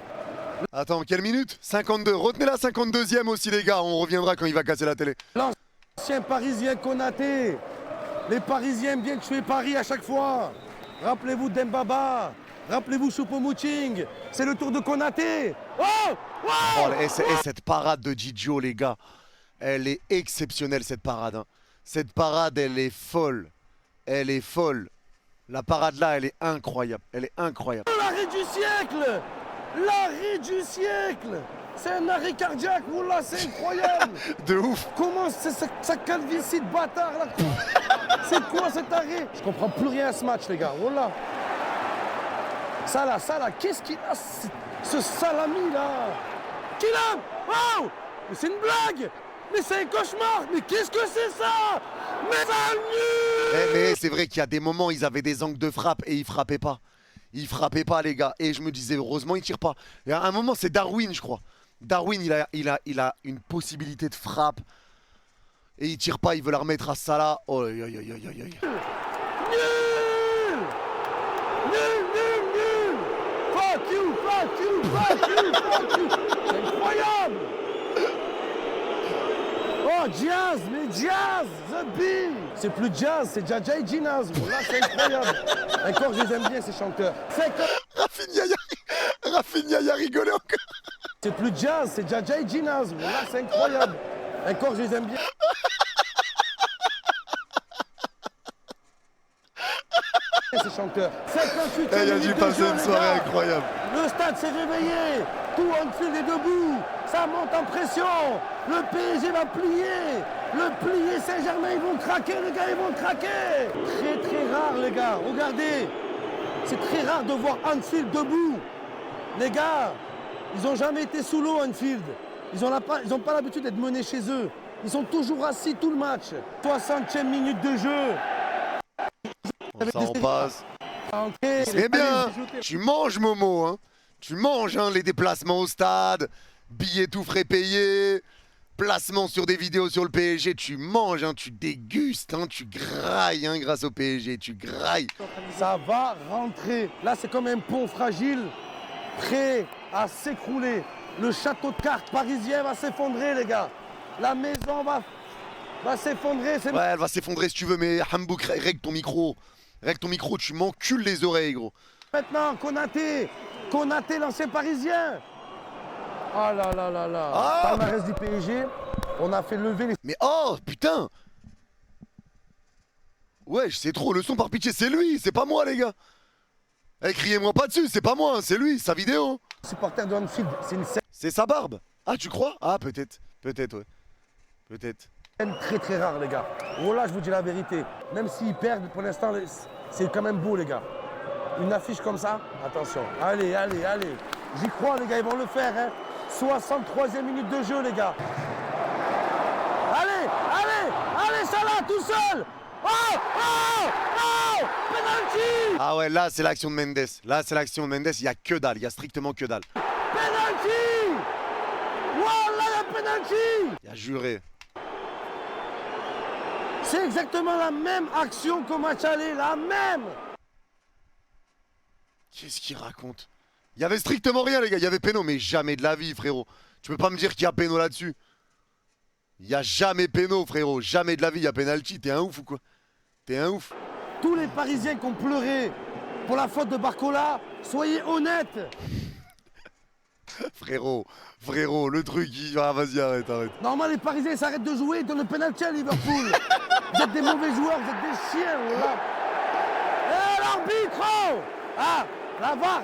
Attends, quelle minute? 52. Retenez la 52e aussi, les gars. On reviendra quand il va casser la télé. L'ancien Parisien Konaté. Les Parisiens aiment bien tuer Paris à chaque fois. Rappelez-vous Dembaba. Rappelez-vous Choupo-Moting. C'est le tour de Konaté. Oh, Oh, et cette parade de Gigio, les gars, elle est exceptionnelle, cette parade. Hein. Cette parade, elle est folle. Elle est folle. La parade là, elle est incroyable. Elle est incroyable. L'arrêt du siècle. L'arrêt du siècle. C'est un arrêt cardiaque. Oula, c'est incroyable. De ouf. Comment c'est sa calvitie de bâtard là? C'est quoi cet arrêt? Je comprends plus rien à ce match, les gars. Oula. Ça là, qu'est-ce qu'il a ce salami là? Qu'il a? Wow! Mais c'est une blague! Mais c'est un cauchemar! Mais qu'est-ce que c'est ça? Mais ça nul! Mais c'est vrai qu'il y a des moments, ils avaient des angles de frappe et ils frappaient pas. Ils frappaient pas, les gars. Et je me disais, heureusement, ils tirent pas. Et à un moment, c'est Darwin, je crois. Darwin, il a une possibilité de frappe. Et il tire pas, il veut la remettre à Salah. Oh, aïe, aïe, aïe, aïe, aïe. Nul! Nul, nul, nul! Fuck you, fuck you, fuck you, fuck you! C'est incroyable! Oh, Diaz, mais Diaz, The Bee! C'est plus Diaz, c'est Jaja et Ginaz. Là, c'est incroyable. Encore, je les aime bien, ces chanteurs. Rafinha y a rigolé encore. C'est plus Diaz, c'est Jaja et Ginaz. Là, c'est incroyable. Encore, je les aime bien. Ces chanteurs. 58 Il a minutes dû de passer jeu, une les soirée gars. incroyable. Le stade s'est réveillé. Tout Anfield est debout. Ça monte en pression. Le PSG va plier. Le plier Saint-Germain, ils vont craquer, les gars, ils vont craquer. Très, très rare, les gars. Regardez. C'est très rare de voir Anfield debout. Les gars, ils n'ont jamais été sous l'eau, Anfield. Ils n'ont pas l'habitude d'être menés chez eux. Ils sont toujours assis tout le match. 60e minute de jeu. Ça en passe. Okay. C'est bien. Tu manges, Momo. Hein. Tu manges hein, les déplacements au stade, billets tout frais payés, placements sur des vidéos sur le PSG. Tu manges, hein, tu dégustes, hein, tu grailles hein, grâce au PSG. Tu grailles. Ça va rentrer. Là, c'est comme un pont fragile, prêt à s'écrouler. Le château de cartes parisien va s'effondrer, les gars. La maison va s'effondrer. Ouais, elle va s'effondrer si tu veux, mais Hambouk, règle ton micro. Règle ton micro, tu m'encules les oreilles, gros. Maintenant, Konaté, l'ancien parisien. Ah là là là là. Ah Palmarès du PSG, on a fait lever les... Mais oh, putain. Ouais, c'est trop, le son par pitié, c'est lui, c'est pas moi, les gars. Eh, criez-moi pas dessus, c'est pas moi, hein, c'est lui, sa vidéo. supporters de Anfield, c'est une C'est sa barbe. Ah, tu crois? Ah, peut-être, peut-être, ouais. Peut-être. scène très très rare, les gars. Oh là, je vous dis la vérité. Même s'ils perdent, pour l'instant, c'est quand même beau, les gars. Une affiche comme ça, attention. Allez, allez, allez. J'y crois, les gars, ils vont le faire. Hein. 63e minute de jeu, les gars. Allez, allez, allez, Salah, tout seul. Oh, oh, oh, penalty. Ah ouais, là, c'est l'action de Mendes. Là, c'est l'action de Mendes, il y a que dalle, il y a strictement que dalle. Penalty. Voilà, il y a penalty. Il a juré. C'est exactement la même action qu'au match aller, la même. Qu'est-ce qu'il raconte? Il y avait strictement rien, les gars. Il y avait péno, mais jamais de la vie, frérot. Tu peux pas me dire qu'il y a péno là-dessus. Il y a jamais péno, frérot. Jamais de la vie, il y a pénalty. T'es un ouf ou quoi? T'es un ouf. Tous les Parisiens qui ont pleuré pour la faute de Barcola, soyez honnêtes. Frérot, frérot, le truc, ah, vas-y, arrête, arrête. Normalement, les Parisiens s'arrêtent de jouer, ils donnent le penalty à Liverpool. Vous êtes des mauvais joueurs, vous êtes des chiens, voilà. Et l'arbitre! Oh ah, la VAR.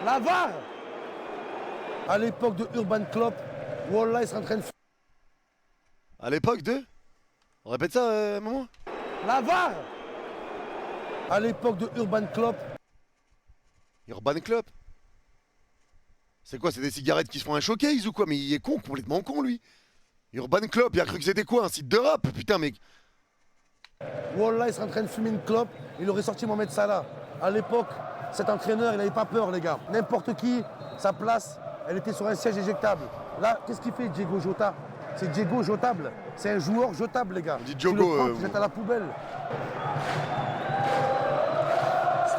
La VAR. À l'époque de Urban Klopp, Wallah, ils sont en train de... À l'époque de... On répète ça, maman? La VAR. À l'époque de Urban Klopp. Urban Klopp. C'est quoi, c'est des cigarettes qui se font un showcase ou quoi? Mais il est con, complètement con, lui. Urban Klopp, il a cru que c'était quoi, un site de rap? Putain, mec. Wallah, il serait en train de fumer une clope, il aurait sorti Mohamed Salah. À l'époque, Cet entraîneur, il n'avait pas peur, les gars. N'importe qui, sa place, elle était sur un siège éjectable. Là, qu'est-ce qu'il fait, Diego Jota? C'est Diego Jotable. C'est un joueur jetable, les gars. On dit Tu le Diogo, prends, tu jettes à la poubelle.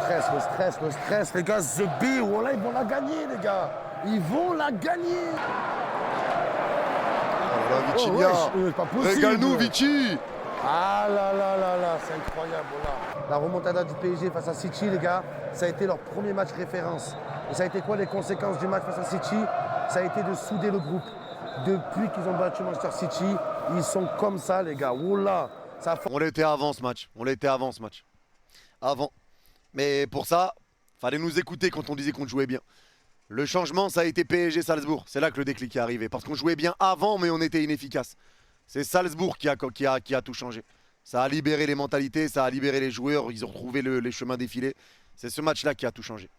Le stress, les gars. The B, voilà, ils vont la gagner, les gars. Ils vont la gagner. Oh là là, Vitinha. Pas possible. Régale-nous, Vici. Ah là là là là, c'est incroyable, voilà. La remontada du PSG face à City, les gars, ça a été leur premier match référence. Et ça a été quoi les conséquences du match face à City? Ça a été de souder le groupe. Depuis qu'ils ont battu Manchester City, ils sont comme ça, les gars. Oula, ça. On l'était avant ce match. On l'était avant ce match. Avant. Mais pour ça, fallait nous écouter quand on disait qu'on jouait bien. Le changement, ça a été PSG-Salzbourg. C'est là que le déclic est arrivé. Parce qu'on jouait bien avant, mais on était inefficace. C'est Salzbourg qui a tout changé. Ça a libéré les mentalités, ça a libéré les joueurs. Ils ont retrouvé les chemins défilés. C'est ce match-là qui a tout changé.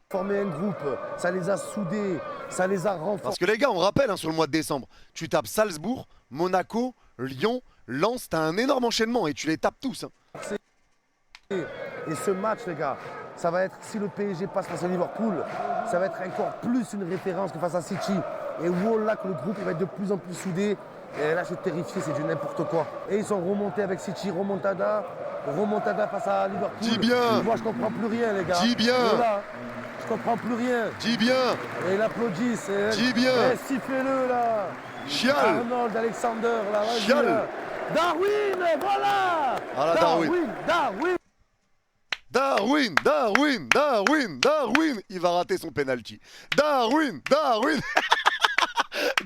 Former un groupe, ça les a soudés, ça les a renforcés. Parce que les gars, on rappelle sur le mois de décembre, tu tapes Salzbourg, Monaco, Lyon, Lens, t'as un énorme enchaînement et tu les tapes tous. Et ce match, les gars, ça va être, si le PSG passe face à Liverpool, ça va être encore plus une référence que face à City. Et voilà que le groupe il va être de plus en plus soudé. Et là, je suis terrifié, c'est du n'importe quoi. Et ils sont remontés avec City, remontada face à Liverpool. Dis bien. Et moi, je comprends plus rien, les gars. Dis bien. Voilà, je comprends plus rien. Dis bien. Et ils applaudissent. Dis bien. Sifflez-le, là. Chial. Arnold, Alexander, là, vas-y, Chial. là. Darwin, voilà. Ah là, Darwin. Il va rater son penalty. Darwin.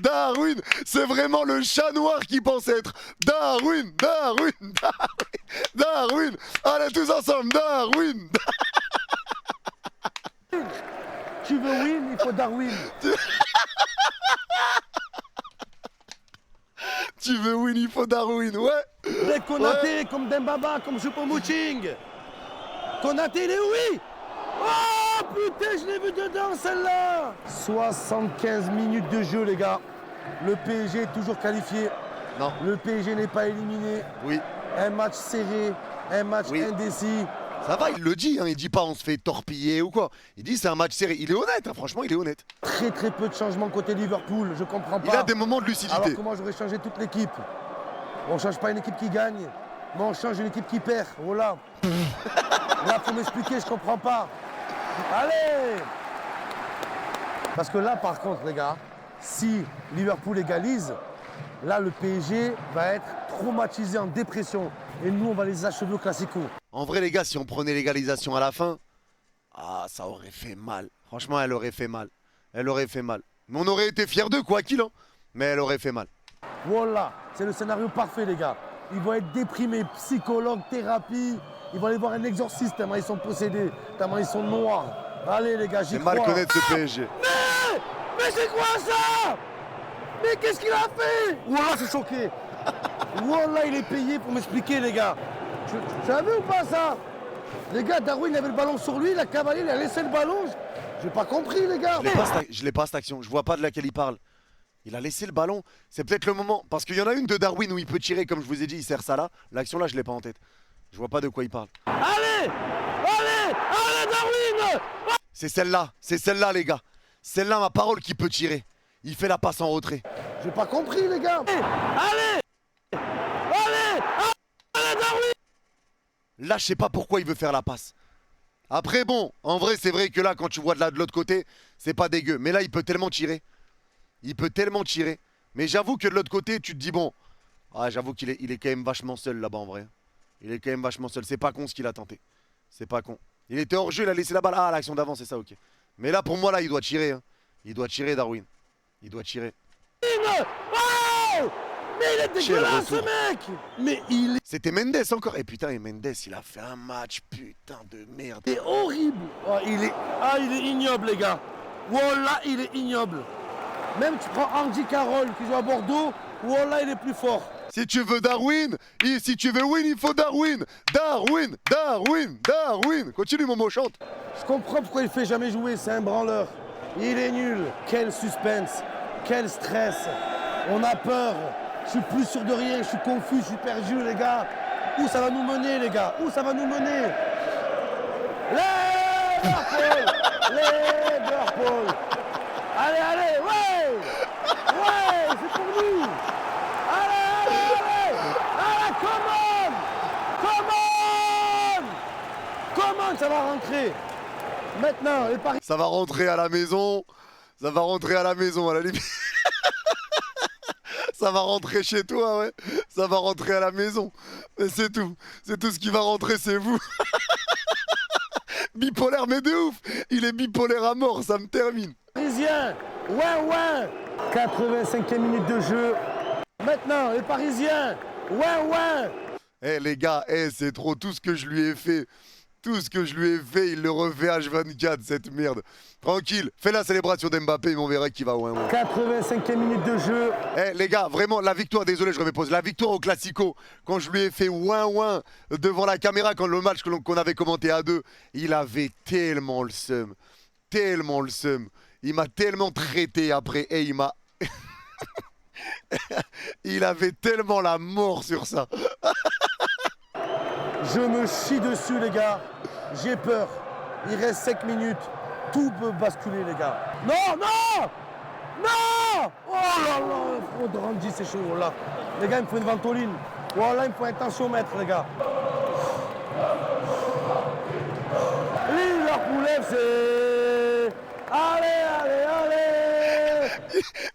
Darwin, c'est vraiment le chat noir qui pense être. Darwin. Allez, tous ensemble, Darwin. Tu veux win, il faut Darwin. Tu veux win, il faut Darwin, ouais. Mais Konaté, comme Dembaba, comme Choupo-Moting. Konaté, il est oui. Oh putain, je l'ai vu dedans celle-là. 75 minutes de jeu, les gars. Le PSG est toujours qualifié. Non. Le PSG n'est pas éliminé. Oui. Un match serré, un match indécis. Ça va, il le dit, hein. Il dit pas on se fait torpiller ou quoi. Il dit c'est un match serré. Il est honnête, hein. Franchement, il est honnête. Très peu de changements côté Liverpool, je comprends pas. Il a des moments de lucidité. Alors que moi, j'aurais changé toute l'équipe. On ne change pas une équipe qui gagne, mais on change une équipe qui perd. Voilà. Là, faut m'expliquer, je comprends pas. Allez! Parce que là, par contre, les gars, si Liverpool égalise, là, le PSG va être traumatisé en dépression. Et nous, on va les achever au Classico. En vrai, les gars, si on prenait l'égalisation à la fin, ça aurait fait mal. Franchement, elle aurait fait mal. Elle aurait fait mal. Mais on aurait été fiers d'eux, quoi qu'il en. Mais elle aurait fait mal. Voilà, c'est le scénario parfait, les gars. Ils vont être déprimés, psychologue, thérapie. Ils vont aller voir un exorciste tellement ils sont possédés, tellement ils sont noirs. Allez, les gars, j'y crois. C'est mal connaître ce PSG. Mais c'est quoi ça? Mais qu'est-ce qu'il a fait? Voilà, je suis choqué. Voilà, il est payé pour m'expliquer, les gars. Tu as vu ou pas ça? Les gars, Darwin il avait le ballon sur lui, il a cavalé, il a laissé le ballon. J'ai pas compris, les gars. Je l'ai pas cette action. Je vois pas de laquelle il parle. Il a laissé le ballon. C'est peut-être le moment. Parce qu'il y en a une de Darwin où il peut tirer, comme je vous ai dit, il sert ça là. L'action là, je l'ai pas en tête. Je vois pas de quoi il parle. Allez, Darwin. C'est celle-là, les gars. Celle-là, ma parole, qui peut tirer. Il fait la passe en retrait. J'ai pas compris, les gars. Allez, Darwin. Là, je sais pas pourquoi il veut faire la passe. Après, bon, en vrai, c'est vrai que là, quand tu vois de l'autre côté, c'est pas dégueu. Mais là, il peut tellement tirer. Mais j'avoue que de l'autre côté, tu te dis, bon, j'avoue qu'il est quand même vachement seul là-bas, en vrai. Il est quand même vachement seul. C'est pas con ce qu'il a tenté. C'est pas con. Il était hors jeu, il a laissé la balle. Ah, l'action d'avant, c'est ça, ok. Mais là, pour moi, là, il doit tirer. Hein. Il doit tirer, Darwin. Il doit tirer. Oh, mais il est dégueulasse, ce mec. Mais il est... C'était Mendes encore. Et putain, et Mendes, il a fait un match, putain de merde. C'est horrible. Il est ignoble, les gars. Wallah, il est ignoble. Même tu prends Andy Carroll qui joue à Bordeaux, Wallah, il est plus fort. Si tu veux Darwin, si tu veux win, il faut Darwin. Darwin. Continue, Momo, chante. Je comprends pourquoi il fait jamais jouer, c'est un branleur. Il est nul. Quel suspense, quel stress. On a peur. Je suis plus sûr de rien, je suis confus, je suis perdu, les gars. Où ça va nous mener, les gars? Où ça va nous mener? Liverpool. Allez, allez, ouais. Ouais, c'est pour nous. Allez, allez, allez. Allez, come on. Come on. Come on, ça va rentrer. Maintenant, les Paris. Ça va rentrer à la maison. Ça va rentrer à la maison, à la limite. Ça va rentrer chez toi, ouais. Ça va rentrer à la maison. Mais c'est tout. C'est tout ce qui va rentrer, c'est vous. Bipolaire, mais de ouf. Il est bipolaire à mort, ça me termine. Parisiens, ouais. 85e minute de jeu. Maintenant, les Parisiens, ouais. Eh les gars, c'est trop tout ce que je lui ai fait. Tout ce que je lui ai fait, il le refait H24, cette merde. Tranquille, fais la célébration d'Mbappé, mais on verra qui va ouin. 85e minute de jeu. Les gars, vraiment, la victoire, désolé, je remets pause. La victoire au Classico, quand je lui ai fait ouin devant la caméra, quand le match qu'on avait commenté à deux, il avait tellement le seum. Tellement le seum. Il m'a tellement traité après, et il m'a... il avait tellement la mort sur ça. Je me chie dessus, les gars. J'ai peur. Il reste 5 minutes. Tout peut basculer, les gars. Non. Oh là là. Oh, Randy, c'est chaud, là. Les gars, il me faut une ventoline. Oh là, il me faut un tensiomètre, les gars. Liverpool FC. Allez.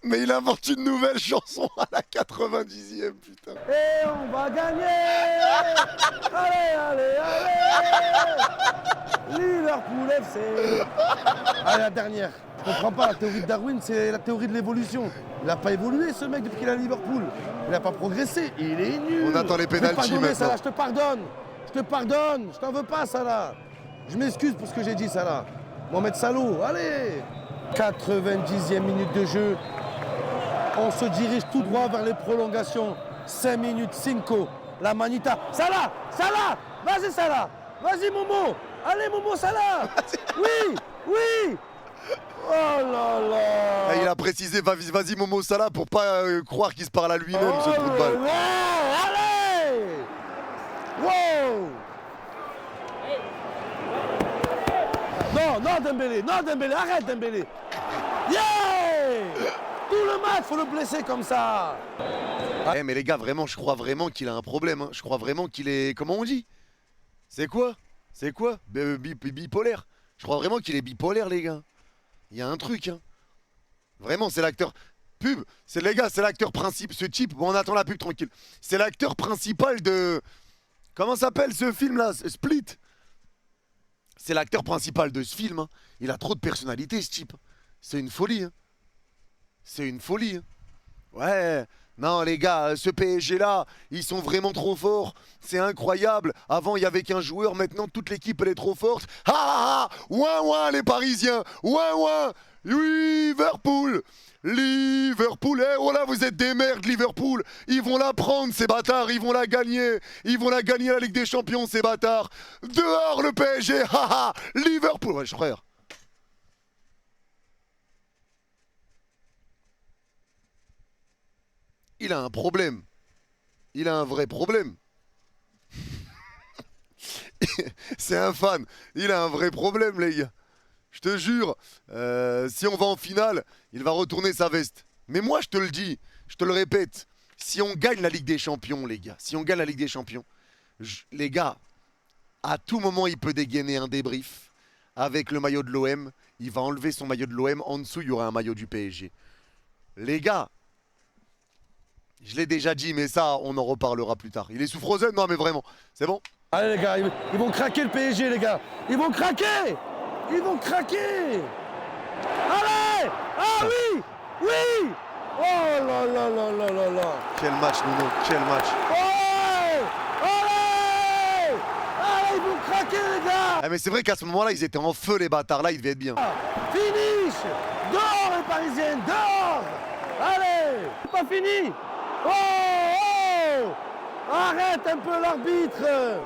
Mais il invente une nouvelle chanson à la 90e, putain. Et on va gagner. Allez. Liverpool FC. Allez, la dernière. Je comprends pas, la théorie de Darwin, c'est la théorie de l'évolution. Il n'a pas évolué, ce mec, depuis qu'il est à Liverpool. Il n'a pas progressé. Il est nul. On attend les pénaltys maintenant. Salah, je te pardonne. Je t'en veux pas, Salah. Je m'excuse pour ce que j'ai dit, Salah. Mohamed Salah, allez. 90e minute de jeu. On se dirige tout droit vers les prolongations. 5 minutes, 5. La manita. Salah. Vas-y, Salah. Vas-y, Momo. Allez, Momo, Salah. Oui. Oh là là. Il a précisé vas-y Momo Salah pour pas croire qu'il se parle à lui-même, ce trou de balle. Allez. Wow. Non, Dembélé, arrête Dembélé. Yeah. Tout le match, faut le blesser comme ça. Mais les gars, vraiment, je crois vraiment qu'il a un problème. Hein. Je crois vraiment qu'il est... Comment on dit? C'est quoi bipolaire. Je crois vraiment qu'il est bipolaire, les gars. Il y a un truc, hein. Vraiment, c'est l'acteur... Pub, c'est les gars, c'est l'acteur principal. Ce type, bon, on attend la pub tranquille. C'est l'acteur principal de... Comment s'appelle ce film-là? Split. C'est l'acteur principal de ce film. Hein. Il a trop de personnalité, ce type. C'est une folie. Hein. C'est une folie. Hein. Ouais. Non, les gars, ce PSG-là, ils sont vraiment trop forts. C'est incroyable. Avant, il n'y avait qu'un joueur. Maintenant, toute l'équipe, elle est trop forte. Ah, ouin, les Parisiens. Ouin. Liverpool. Oh là, vous êtes des merdes, Liverpool. Ils vont la prendre, ces bâtards. Ils vont la gagner, la Ligue des Champions, ces bâtards. Dehors, le PSG. Liverpool. Ouais, frère. Il a un problème. Il a un vrai problème. C'est un fan. Il a un vrai problème, les gars. Je te jure, si on va en finale, il va retourner sa veste. Mais moi, je te le dis, je te le répète, si on gagne la Ligue des Champions, les gars, les gars, à tout moment, il peut dégainer un débrief avec le maillot de l'OM. Il va enlever son maillot de l'OM. En dessous, il y aura un maillot du PSG. Les gars, je l'ai déjà dit, mais ça, on en reparlera plus tard. Il est sous Frozen? Non, mais vraiment, c'est bon? Allez, les gars, ils vont craquer le PSG, les gars. Ils vont craquer. Allez. Ah oui. Oh là là. Quel match, Nuno, quel match. Allez, ils vont craquer, les gars. Mais c'est vrai qu'à ce moment-là, ils étaient en feu, les bâtards. Là, ils devaient être bien. Finish. Dehors, les Parisiens, dehors. Allez, c'est pas fini. Oh. Arrête un peu l'arbitre.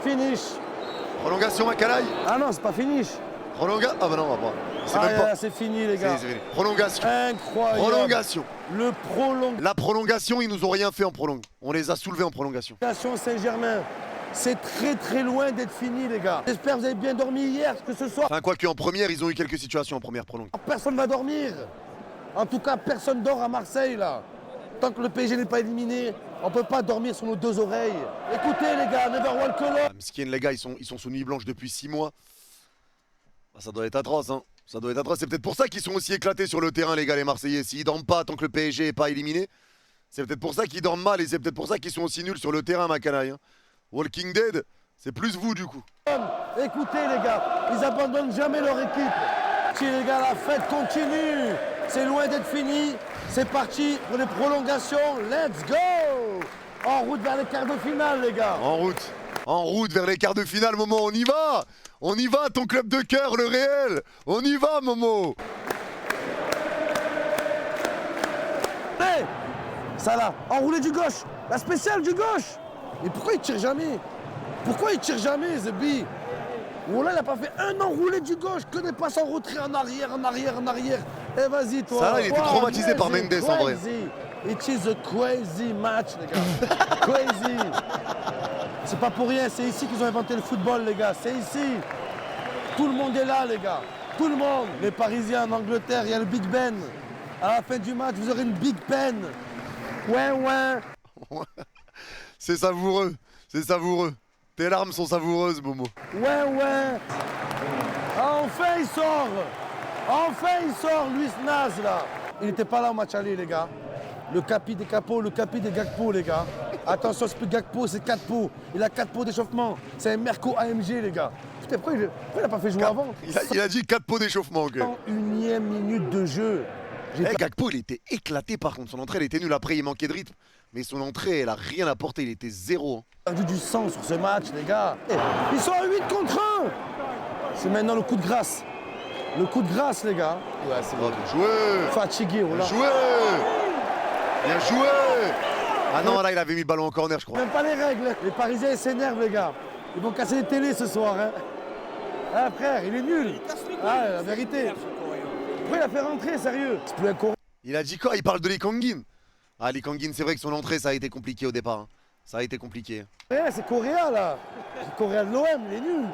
Finish. Prolongation, Macalaï. Ah non, c'est pas finish. Ah bah non, on va pas. C'est fini, les gars. Prolongation. Incroyable. Prolongation. La prolongation, ils nous ont rien fait en prolongation. On les a soulevés en prolongation. Saint-Germain. C'est très loin d'être fini, les gars. J'espère que vous avez bien dormi hier, que ce soir, Enfin, quoique en première, ils ont eu quelques situations en première prolongue. personne ne va dormir. En tout cas, personne dort à Marseille, là. Tant que le PSG n'est pas éliminé, on ne peut pas dormir sur nos deux oreilles. Écoutez, les gars, never walk alone. Mskin, les gars, ils sont sous nuit blanche depuis 6 mois. Bah, ça doit être atroce, hein. Ça doit être atroce. C'est peut-être pour ça qu'ils sont aussi éclatés sur le terrain, les gars, les Marseillais. S'ils dorment pas tant que le PSG n'est pas éliminé, c'est peut-être pour ça qu'ils dorment mal et c'est peut-être pour ça qu'ils sont aussi nuls sur le terrain, ma canaille, hein. Walking Dead, c'est plus vous, du coup. Écoutez, les gars, ils abandonnent jamais leur équipe. Si, les gars, la fête continue. C'est loin d'être fini. C'est parti pour les prolongations. Let's go! En route vers les quarts de finale, les gars. En route vers les quarts de finale, Momo, on y va! On y va, ton club de cœur, le réel! On y va, Momo! Hey, ça là, enroulé du gauche. La spéciale du gauche. Et pourquoi il tire jamais? Pourquoi il tire jamais, Zebi? Voilà, il n'a pas fait un enroulé du gauge, que des passes en retrait, en arrière. Eh, vas-y, toi. Ça là, il était traumatisé par Mendes, en vrai. It is a crazy match, les gars. Crazy. C'est pas pour rien, c'est ici qu'ils ont inventé le football, les gars. C'est ici. Tout le monde est là, les gars. Tout le monde. Les Parisiens en Angleterre, il y a le Big Ben. À la fin du match, vous aurez une Big Ben. Ouais. C'est savoureux, c'est savoureux. Tes larmes sont savoureuses, Momo. Ouais. Enfin, il sort, Luis Naz, là. Il n'était pas là au match aller, les gars. Le capi des capots, le capi des Gakpo, les gars. Attention, c'est plus Gakpo, c'est 4 pots. Il a 4 pots d'échauffement. C'est un Merco AMG, les gars. Putain, pourquoi il n'a pas fait jouer avant? Il a dit 4 pots d'échauffement, ok. 101e minute de jeu. Gakpo, il était éclaté par contre. Son entrée, elle était nulle. Après, il manquait de rythme. Mais son entrée, elle a rien apporté. Il était 0. Perdu du sang sur ce match, les gars. Ils sont à 8 contre 1. C'est maintenant le coup de grâce. Le coup de grâce, les gars. Ouais, c'est bon. Bien joué. Fatigué, oh là. Bien joué. Ah non, là, il avait mis le ballon en corner, je crois. Même pas les règles. Les Parisiens, ils s'énervent, les gars. Ils vont casser les télés ce soir, hein. Ah, frère, il est nul. Ah, la vérité. Pourquoi il a fait rentrer, sérieux? C'est plus un courant. Il a dit quoi? Il parle de Lee Kangin. Ah, Lee Kangin, c'est vrai que son entrée, ça a été compliqué au départ, hein. Ça a été compliqué. Ouais, c'est Correa, là. C'est Correa de l'OM, il est nul.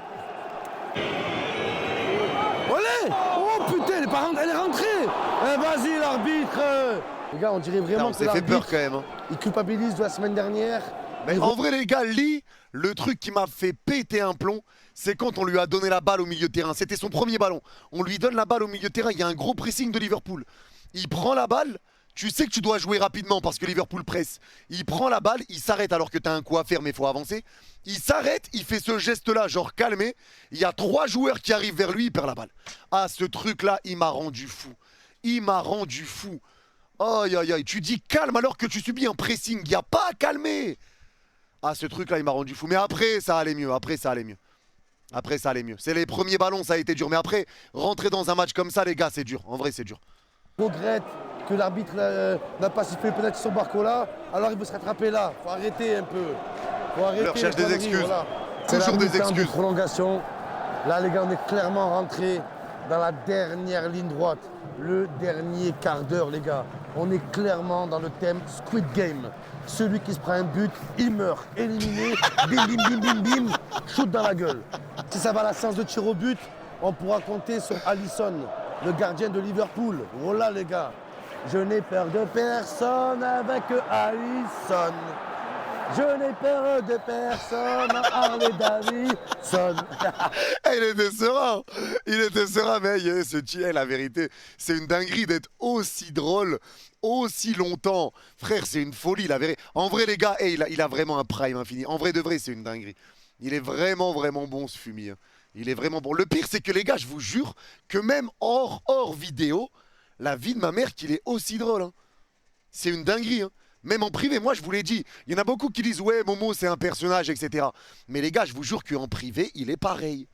Olé! Oh putain, elle est rentrée. Eh, vas-y, l'arbitre. Les gars, on dirait vraiment On que s'est fait peur l'arbitre, quand même, hein. il culpabilise de la semaine dernière. Mais en vrai, les gars, Lee, le truc qui m'a fait péter un plomb, c'est quand on lui a donné la balle au milieu de terrain. C'était son premier ballon. On lui donne la balle au milieu de terrain. Il y a un gros pressing de Liverpool. Il prend la balle. Tu sais que tu dois jouer rapidement parce que Liverpool presse. Il prend la balle, il s'arrête alors que tu as un coup à faire mais il faut avancer. Il s'arrête, il fait ce geste-là, genre calmé. Il y a 3 joueurs qui arrivent vers lui, il perd la balle. Ah, ce truc-là, il m'a rendu fou. Aïe, aïe, aïe. Tu dis calme alors que tu subis un pressing. Il n'y a pas à calmer. Ah, ce truc-là, il m'a rendu fou. Mais après, ça allait mieux. C'est les premiers ballons, ça a été dur. Mais après, rentrer dans un match comme ça, les gars, c'est dur. En vrai, c'est dur. Regrette que l'arbitre n'a pas sifflé peut-être sur Barcola, alors il veut se rattraper là. Faut arrêter un peu. Leur cherche des excuses. Voilà. Toujours des C'est la mi-temps de excuses. prolongation. Là, les gars, on est clairement rentré dans la dernière ligne droite. Le dernier quart d'heure, les gars. On est clairement dans le thème Squid Game. Celui qui se prend un but, il meurt. Éliminé, bim, shoot dans la gueule. Si ça va à la séance de tir au but, on pourra compter sur Alisson, le gardien de Liverpool. Voilà, les gars. Je n'ai peur de personne avec Alisson. Je n'ai peur de personne, Harley Davidson. Il était serein, mais ce tir, la vérité, c'est une dinguerie d'être aussi drôle, aussi longtemps. Frère, c'est une folie, la vérité. En vrai, les gars, il a vraiment un prime infini. En vrai de vrai, c'est une dinguerie. Il est vraiment bon, ce fumier. Il est vraiment bon. Le pire, c'est que les gars, je vous jure que même hors vidéo, la vie de ma mère, qu'il est aussi drôle, hein. C'est une dinguerie, hein. Même en privé, moi je vous l'ai dit, il y en a beaucoup qui disent ouais Momo c'est un personnage, etc. Mais les gars, je vous jure qu'en privé, il est pareil.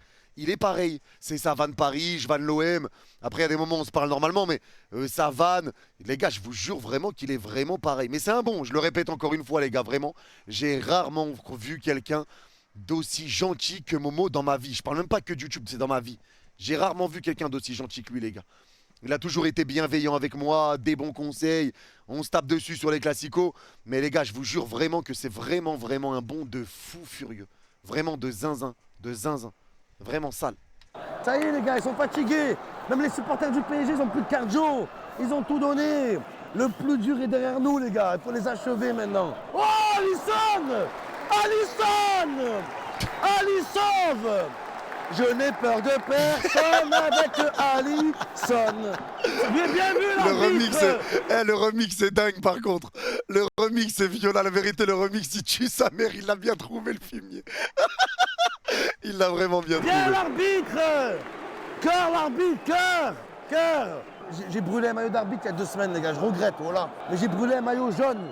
C'est sa vanne Paris, je vanne l'OM. Après il y a des moments où on se parle normalement, mais sa vanne, les gars, je vous jure vraiment qu'il est vraiment pareil. Mais c'est un bon, je le répète encore une fois les gars, vraiment. J'ai rarement vu quelqu'un d'aussi gentil que Momo dans ma vie. Je parle même pas que de YouTube, c'est dans ma vie. J'ai rarement vu quelqu'un d'aussi gentil que lui, les gars. Il a toujours été bienveillant avec moi, des bons conseils. On se tape dessus sur les classicos. Mais les gars, je vous jure vraiment que c'est vraiment un bon de fou furieux. Vraiment de zinzin. De zinzin. Vraiment sale. Ça y est les gars, ils sont fatigués. Même les supporters du PSG, ils ont plus de cardio. Ils ont tout donné. Le plus dur est derrière nous les gars. Il faut les achever maintenant. Oh Alisson, Alisson, Alisson. Je n'ai peur de personne avec Alisson. Bien vu l'arbitre. Le remix est dingue par contre. Le remix est violent. La vérité, le remix, il tue sa mère. Il l'a bien trouvé le fumier. Il l'a vraiment bien trouvé. Bien l'arbitre. Cœur l'arbitre, cœur. J'ai brûlé un maillot d'arbitre il y a 2 semaines les gars, je regrette, voilà. Mais j'ai brûlé un maillot jaune.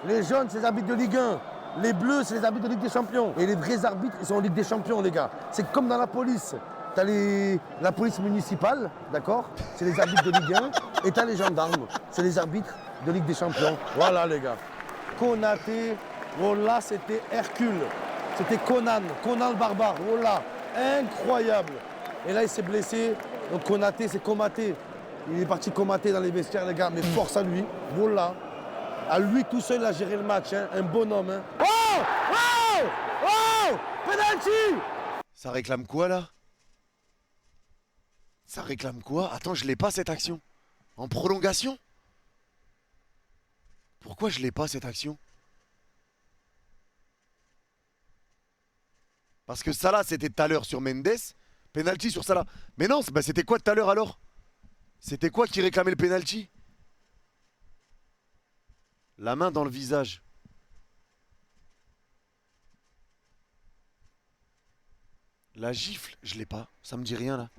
Les jaunes, c'est les arbitres de Ligue 1. Les bleus, c'est les arbitres de Ligue des Champions. Et les vrais arbitres, ils sont en Ligue des Champions, les gars. C'est comme dans la police. T'as la police municipale, d'accord? C'est les arbitres de Ligue 1. Et t'as les gendarmes. C'est les arbitres de Ligue des Champions. Voilà, les gars. Konaté, voilà, c'était Hercule. C'était Conan le barbare, voilà. Incroyable. Et là, il s'est blessé. Donc Konaté, c'est Komaté. Il est parti comater dans les vestiaires, les gars. Mais force à lui, voilà. À lui tout seul, il a géré le match, hein. Un bonhomme. Hein. Oh! Oh! Oh! Penalty! Ça réclame quoi là? Ça réclame quoi? Attends, je l'ai pas cette action. En prolongation? Pourquoi je l'ai pas cette action? Parce que Salah c'était tout à l'heure sur Mendes. Penalty sur Salah. Mais non, bah, c'était quoi tout à l'heure alors? C'était quoi qui réclamait le penalty? La main dans le visage. La gifle, je l'ai pas. Ça me dit rien là.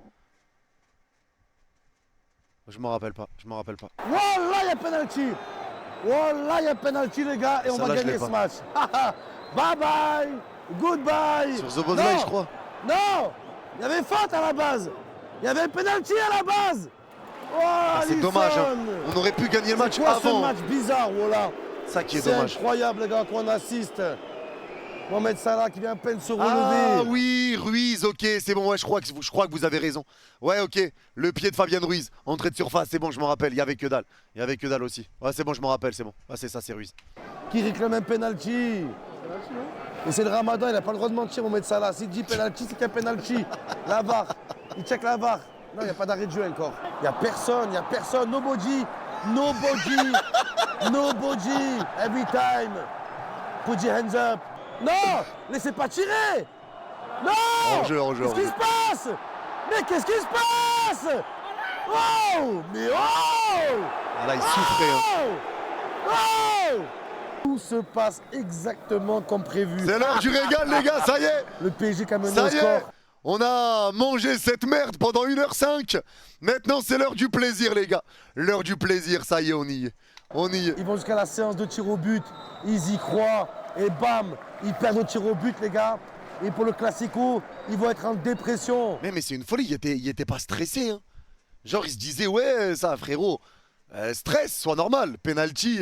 Je m'en rappelle pas. Je m'en rappelle pas. Wallah, il y a penalty. Wallah, il y a penalty, les gars. Et on va gagner ce match. Bye bye. Goodbye. Sur Szoboszlai, je crois. Non. Il y avait faute à la base. Il y avait un penalty à la base. Oh, ah, c'est dommage. Hein. On aurait pu gagner le match quoi, avant. Ce match bizarre, voilà. Ça qui est dommage. C'est incroyable, les gars, qu'on assiste. Mohamed Salah qui vient à peine se relever. Ah oui, Ruiz, ok, c'est bon, ouais, je crois que vous avez raison. Ouais, ok, le pied de Fabien Ruiz, entrée de surface, c'est bon, je m'en rappelle, il y avait que dalle. Il y avait que dalle aussi. Ouais, c'est bon, je m'en rappelle, c'est bon. Ouais, c'est ça, c'est Ruiz. Qui réclame un penalty. Et c'est le Ramadan, il n'a pas le droit de mentir, Mohamed Salah. S'il dit penalty, c'est qu'il y a penalty. La VAR, il check la VAR. Non, il n'y a pas d'arrêt de jeu encore. Il n'y a personne, nobody, every time. Put your hands up. Non, laissez pas tirer. Non. Qu'est-ce qui se passe? Mais qu'est-ce qui se passe? Oh, mais oh. Ah là, il souffrait. Hein. Oh. Tout se passe exactement comme prévu. C'est l'heure du régal, les gars, ça y est. Le PSG qui a mené au score. On a mangé cette merde pendant 1h05. Maintenant, c'est l'heure du plaisir, les gars. L'heure du plaisir, ça y est, on y est. Ils vont jusqu'à la séance de tir au but. Ils y croient. Et bam, ils perdent au tir au but, les gars. Et pour le Classico, ils vont être en dépression. Mais c'est une folie, il était pas stressé. Hein. Genre, il se disait, ouais, ça, frérot, stress, soit normal. Penalty,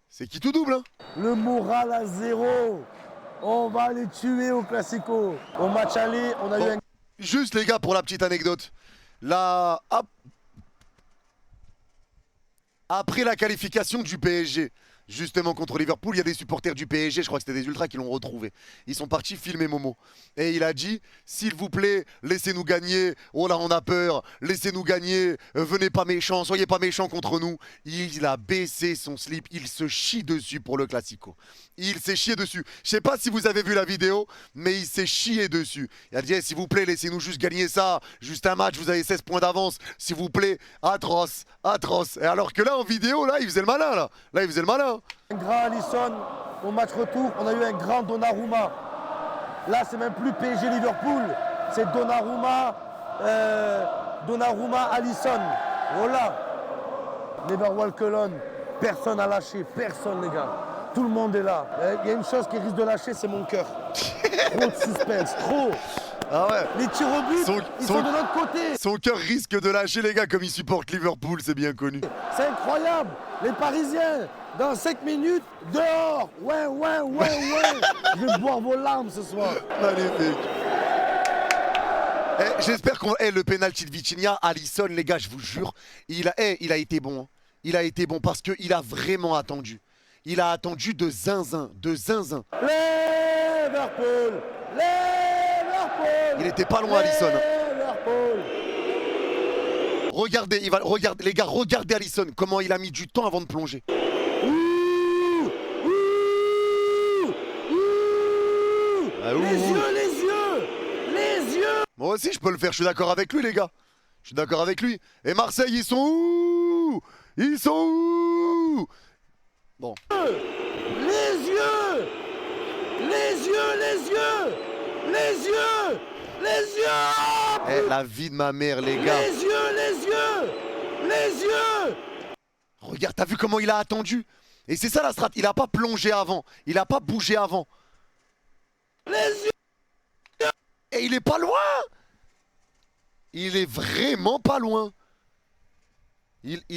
c'est qui tout double. Hein. Le moral à 0. On va les tuer au Classico. Au match aller, on a eu un... Juste, les gars, pour la petite anecdote. Après la qualification du PSG, justement contre Liverpool, il y a des supporters du PSG, je crois que c'était des ultras qui l'ont retrouvé. Ils sont partis filmer Momo. Et il a dit, s'il vous plaît, laissez-nous gagner. Oh là, on a peur. Laissez-nous gagner. Venez pas méchants, soyez pas méchants contre nous. Il a baissé son slip. Il se chie dessus pour le Classico. Il s'est chié dessus. Je sais pas si vous avez vu la vidéo, mais il s'est chié dessus. Il a dit, s'il vous plaît, laissez-nous juste gagner ça. Juste un match, vous avez 16 points d'avance. S'il vous plaît, atroce, atroce. Et alors que là, en vidéo, là, il faisait le malin, là. Là, il faisait le malin. Un grand Alisson, au match retour, on a eu un grand Donnarumma. Là, c'est même plus PSG Liverpool, c'est Donnarumma Alisson. Voilà. Never walk alone. Personne n'a lâché, personne, les gars. Tout le monde est là. Il y a une chose qui risque de lâcher, c'est mon cœur. Trop de suspense, trop. Ah ouais. Les tirs au but, ils sont de notre côté. Son cœur risque de lâcher, les gars, comme il supporte Liverpool, c'est bien connu. C'est incroyable. Les Parisiens, dans 5 minutes, dehors. Ouais. Je vais boire vos larmes ce soir. Magnifique. J'espère qu'on... le penalty de Vitinha, Alisson, les gars, je vous jure, il a été bon. Hein. Il a été bon parce qu'il a vraiment attendu. Il a attendu de zinzin, de zinzin. Liverpool, Liverpool. Il était pas loin, Alisson. Liverpool. Regardez, les gars, regardez Alisson, comment il a mis du temps avant de plonger. Ouh, ouh, ouh. Ah, ouh, Les ouh. yeux, les yeux, les yeux. Moi aussi, je peux le faire, je suis d'accord avec lui, les gars. Je suis d'accord avec lui. Et Marseille, ils sont où? Ils sont où? Bon. Les yeux, les yeux, les yeux, les yeux, les yeux. Eh, la vie de ma mère, les gars. Les yeux, les yeux, les yeux. Regarde, t'as vu comment il a attendu? Et c'est ça la strat, il a pas plongé avant. Il a pas bougé avant. Les yeux. Et il est pas loin. Il est vraiment pas loin.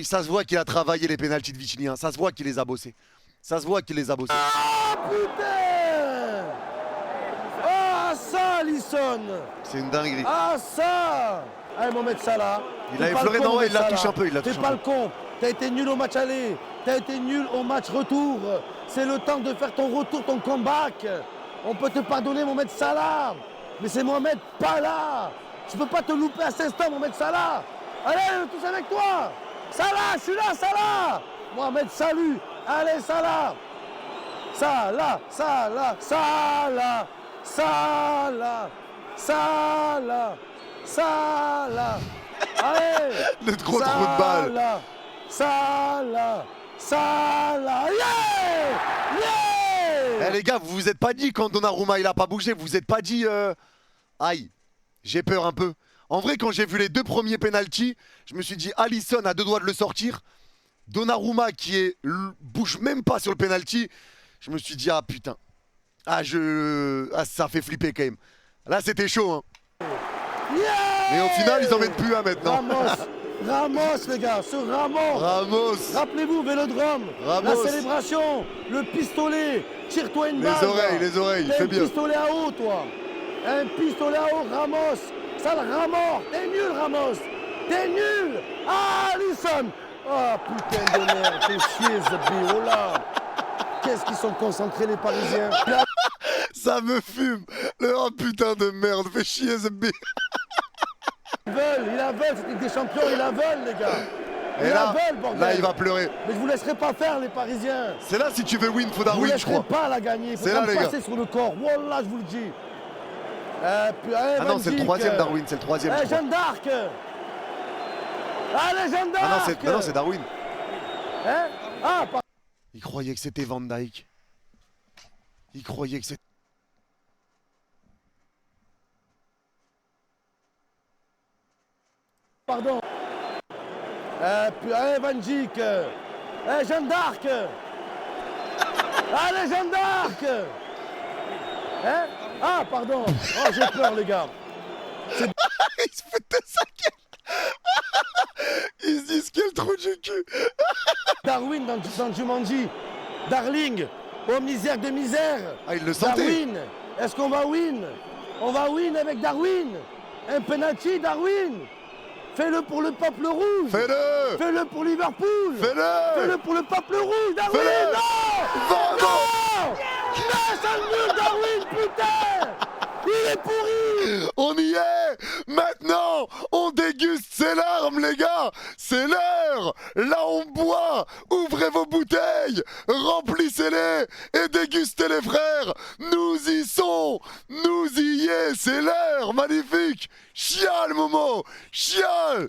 Ça se voit qu'il a travaillé les pénaltys de Vitinha. Ça se voit qu'il les a bossés. Ça se voit qu'il les a bossés. Ah putain. Ah ça, Alisson. C'est une dinguerie. Ah ça. Allez, Mohamed Salah. Il a effleuré, non, ouais, il la touche un peu. Il la touche T'es un pas peu. le con. T'as été nul au match aller. T'as été nul au match retour. C'est le temps de faire ton retour, ton comeback. On peut te pardonner, Mohamed Salah. Mais c'est Mohamed pas là. Je peux pas te louper à cet instant, Mohamed Salah. Allez, tous avec toi. Salah, je suis là, Salah. Mohamed, salut. Allez, Salah. Salah, Salah, Salah, Salah, Salah, Salah. Allez. Le gros trou de balle. Salah, Salah, Salah. Yeah! Yeah! Eh les gars, vous vous êtes pas dit quand Donnarumma il a pas bougé, vous vous êtes pas dit aïe, j'ai peur un peu. En vrai, quand j'ai vu les deux premiers pénaltys, je me suis dit Alisson a deux doigts de le sortir. Donnarumma bouge même pas sur le pénalty. Je me suis dit ah putain. Ça fait flipper quand même. Là c'était chaud hein. Yeah! Et au final ils en mettent plus un maintenant. Ramos les gars, ce Ramos. Ramos. Rappelez-vous, Vélodrome, Ramos. la célébration, le pistolet, tire-toi une balle. Les oreilles, T'as fais un bien. pistolet à eau, toi. Un pistolet à eau, Ramos. Sale Ramos. T'es nul, Ramos. T'es nul. Ah, Alisson. Oh, putain de merde. Fais chier, Zabi. Oh là. Qu'est-ce qu'ils sont concentrés, les Parisiens. Ça me fume. Oh putain de merde, fais chier ce b. Ils la veulent, c'était des champions, ils la veulent, les gars. Et la veulent, bordel. là il va pleurer. Mais je vous laisserai pas faire, les Parisiens. C'est là si tu veux win, faut Je vous Darwin je laisserai crois. pas la gagner. Faut C'est pas là, me les passer sur le corps. Wallah, je vous le dis. Ah non, c'est le troisième Darwin, c'est le troisième. je crois. Jeanne d'Arc. Allez, Jeanne d'Arc. Ah non, c'est Darwin. Hein? Ah, Il croyait que c'était Van Dijk. Il croyait que c'était... pardon. Allez, Van Dijk. Jeanne d'Arc. Allez, Jeanne d'Arc. Hein? Ah, pardon. Oh, j'ai peur, les gars. Il se fout de sa gueule. Ils se disent quel trou du cul. Darwin dans Jumanji. Darling. Oh, misère de misère. Ah, il le sentait. Darwin. Est-ce qu'on va win? On va win avec Darwin. Un penalty, Darwin. Fais-le pour le peuple rouge. Fais-le. Fais-le pour Liverpool. Fais-le. Fais-le pour le peuple rouge, Darwin. Fais-le. Non. Non, Non. Non, sale nul, Darwin, putain. Il est pourri. On y est. Maintenant, on déguste ses larmes, les gars. C'est l'heure. Là, on boit. Ouvrez vos bouteilles. Remplissez-les et dégustez les frères. Nous y sommes. Nous y est. C'est l'heure. Magnifique. Chiale, Momo. Chiale.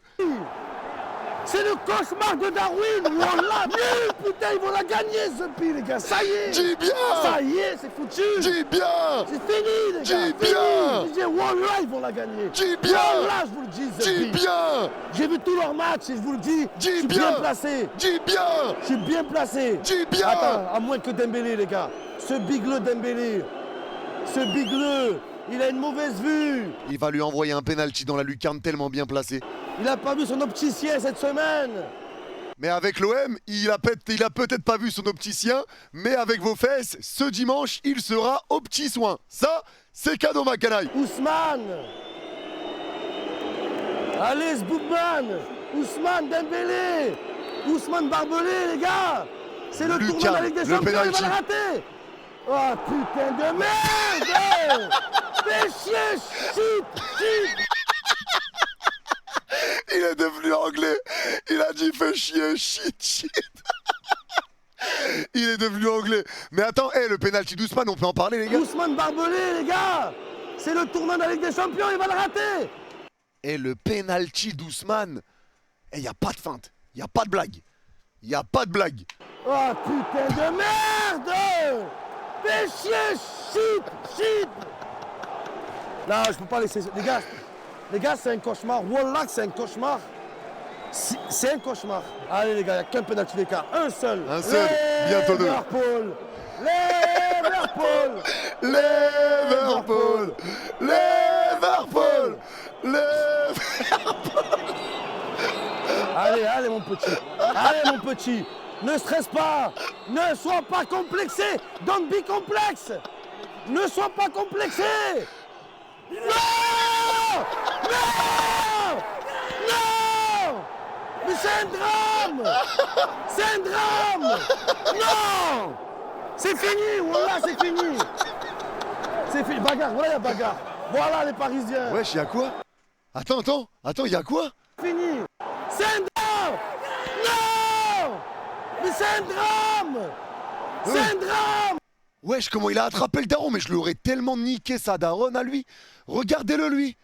C'est le cauchemar de Darwin. Wallah, nul, putain, ils vont la gagner, ce pire, les gars. Ça y est. Dis bien. Ça y est, c'est foutu. Dis bien. C'est fini, les gars. Dis bien. Je dis, Wallah, ils vont la gagner. Dis bien. Wallah, je vous le dis, Dis Zepi. bien. J'ai vu tous leurs matchs et je vous le dis. Dis je suis bien. bien placé. Dis bien. Je suis bien placé. Dis bien. Attends, à moins que Dembélé, les gars. Ce bigleux Dembélé. Ce bigleux. Il a une mauvaise vue. Il va lui envoyer un penalty dans la lucarne tellement bien placé. Il n'a pas vu son opticien cette semaine. Mais avec l'OM, il a peut-être pas vu son opticien, mais avec vos fesses, ce dimanche, il sera au petit soin. Ça, c'est cadeau, ma canaille. Ousmane. Allez, Zboubman. Ousmane Dembélé. Ousmane Barbelé, les gars. C'est le tournoi de la Ligue des Champions, il va le rater. Oh, putain de merde. Fais chier, shit. Il est devenu anglais. Il a dit fais chier, shit. Il est devenu anglais. Mais attends, le penalty d'Ousmane, on peut en parler, les gars? Ousmane Barbelé, les gars. C'est le tournant de la Ligue des Champions, il va le rater. Et le penalty d'Ousmane, il n'y a pas de feinte. Il n'y a pas de blague. Il n'y a pas de blague. Oh putain de merde. Fais chier, shit. Là, je peux pas laisser... Les gars, c'est un cauchemar. Wallah, c'est un cauchemar. C'est un cauchemar. Allez les gars, il n'y a qu'un penalty d'écart. Un seul. Bientôt deux. Liverpool. Allez mon petit. Ne stresse pas. Ne sois pas complexé. Don't be complexe. Ne sois pas complexé. Non. Mais c'est un drame. Non. C'est fini, voilà, c'est fini. C'est fini, bagarre, voilà, il y a bagarre. Voilà les Parisiens. Wesh, y'a quoi? Attends, y'a quoi? Fini. C'est un drame. Non. Mais c'est un drame. C'est un drame. Wesh, comment il a attrapé le daron? Mais je lui aurais tellement niqué sa daronne à lui. Regardez-le, lui.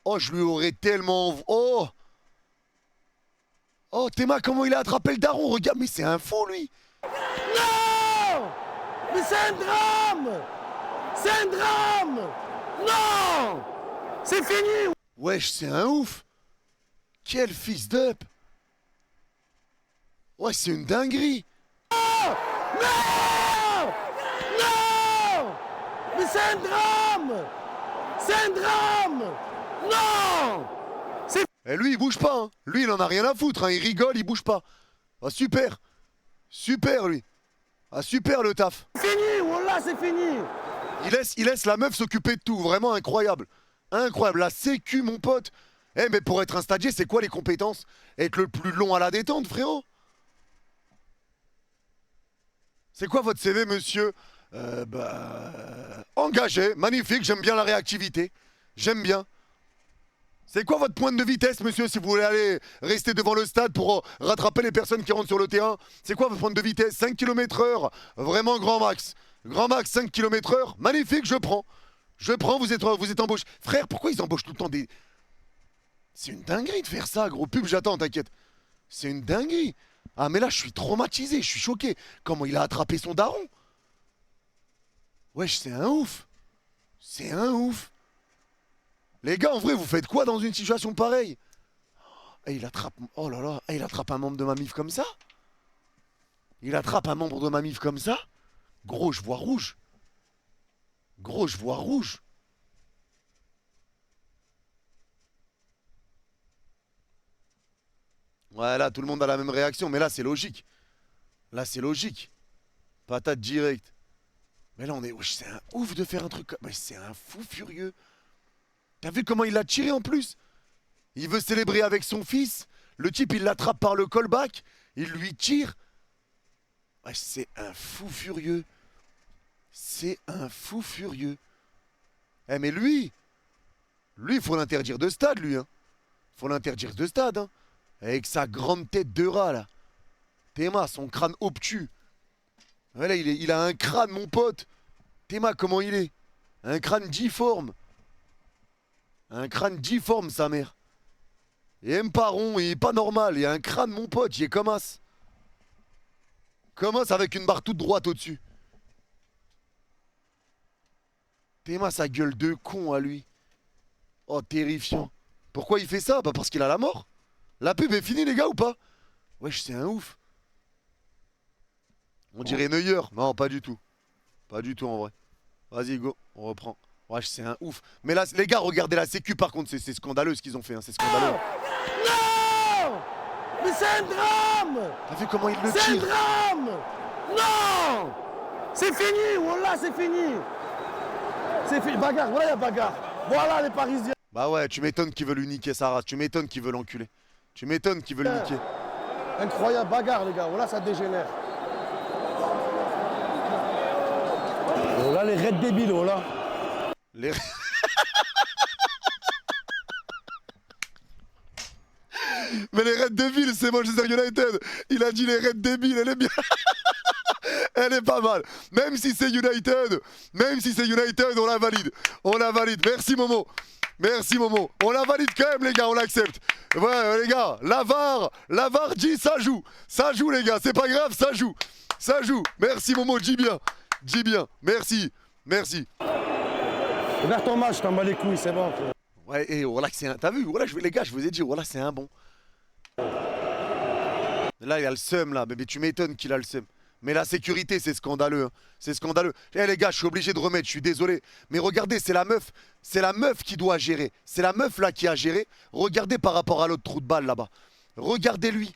Oh, je lui aurais tellement... Oh, Théma, comment il a attrapé le daron? Regarde, mais c'est un fou, lui. Non. Mais c'est un drame. Non. C'est fini. Wesh, c'est un ouf. Quel fils d'up. Ouais, c'est une dinguerie. Non. Mais c'est un drame. Non. Et lui, il bouge pas. Hein. Lui, il en a rien à foutre. Hein. Il rigole, il bouge pas. Ah, super. Super, lui. Ah, super, le taf. Fini, voilà, c'est fini. Il laisse la meuf s'occuper de tout. Vraiment incroyable. Incroyable. La sécu, mon pote. Mais pour être un stagiaire, c'est quoi les compétences? Être le plus long à la détente, frérot? C'est quoi votre CV, monsieur? Engagé, magnifique, j'aime bien la réactivité. J'aime bien. C'est quoi votre pointe de vitesse, monsieur, si vous voulez aller rester devant le stade pour rattraper les personnes qui rentrent sur le terrain? C'est quoi votre pointe de vitesse? 5 km/h, vraiment grand max. Grand max, 5 km/h, magnifique, je prends. Je prends, vous êtes embauché. Frère, pourquoi ils embauchent tout le temps des... C'est une dinguerie de faire ça, gros pub, j'attends, t'inquiète. C'est une dinguerie. Ah, mais là, je suis traumatisé, je suis choqué. Comment il a attrapé son daron? Wesh, c'est un ouf. C'est un ouf. Les gars, en vrai, vous faites quoi dans une situation pareille? Il attrape... Oh là là, il attrape un membre de ma mif comme ça? Il attrape un membre de ma mif comme ça? Gros, je vois rouge. Gros, je vois rouge. Ouais, là, tout le monde a la même réaction, mais là, c'est logique. Là, c'est logique. Patate direct. Mais là, on est... Wesh, c'est un ouf de faire un truc comme... Mais c'est un fou furieux. T'as vu comment il l'a tiré en plus? Il veut célébrer avec son fils. Le type, il l'attrape par le callback. Il lui tire. Ouais, c'est un fou furieux. C'est un fou furieux. Mais lui, il faut l'interdire de stade, lui. Hein. Faut l'interdire de stade. Hein. Avec sa grande tête de rat, là. Théma, son crâne obtus. Ouais, là, il a un crâne, mon pote. Théma, comment il est? Un crâne difforme. Un crâne difforme, sa mère. Il est même pas rond, il est pas normal. Il a un crâne, mon pote, il est comme as. Comme as avec une barre toute droite au-dessus. Théma, sa gueule de con à lui. Oh, terrifiant. Pourquoi il fait ça? Bah parce qu'il a la mort. La pub est finie, les gars, ou pas? Wesh, c'est un ouf. On dirait Neuer. Non, pas du tout. Pas du tout, en vrai. Vas-y, go, on reprend. Wesh, c'est un ouf. Mais là, les gars, regardez la sécu, par contre, c'est scandaleux ce qu'ils ont fait. Hein. C'est scandaleux. Non. Mais c'est un drame. T'as vu comment il le C'est un tire? drame. Non. C'est fini, voilà, c'est fini. C'est fini, bagarre, voilà, il y a bagarre. Voilà les Parisiens. Bah ouais, tu m'étonnes qu'ils veulent lui niquer sa race. Tu m'étonnes qu'ils veulent l'enculer. Tu m'étonnes qu'ils veulent le niquer. Incroyable bagarre, les gars. Voilà, ça dégénère. Oh là, les raids débiles, oh là. Les... Mais les Red Devils, c'est Manchester United. Il a dit les Red Devils, elle est bien. Elle est pas mal. Même si c'est United, on la valide. On la valide. Merci Momo. Merci Momo. On la valide quand même les gars, on l'accepte. Ouais les gars, la VAR dit ça joue. Ça joue les gars, c'est pas grave, ça joue. Ça joue. Merci Momo, dis bien. Dis bien. Merci. Merci. Regarde ton match, t'en bats les couilles, c'est bon. Ouais, et voilà que c'est un. T'as vu, voilà, les gars, je vous ai dit, voilà, c'est un bon. Là, il a le seum là, mais tu m'étonnes qu'il a le seum. Mais la sécurité, c'est scandaleux. Hein. C'est scandaleux. Eh les gars, je suis obligé de remettre, je suis désolé. Mais regardez, c'est la meuf. C'est la meuf qui doit gérer. C'est la meuf là qui a géré. Regardez par rapport à l'autre trou de balle là-bas. Regardez-lui.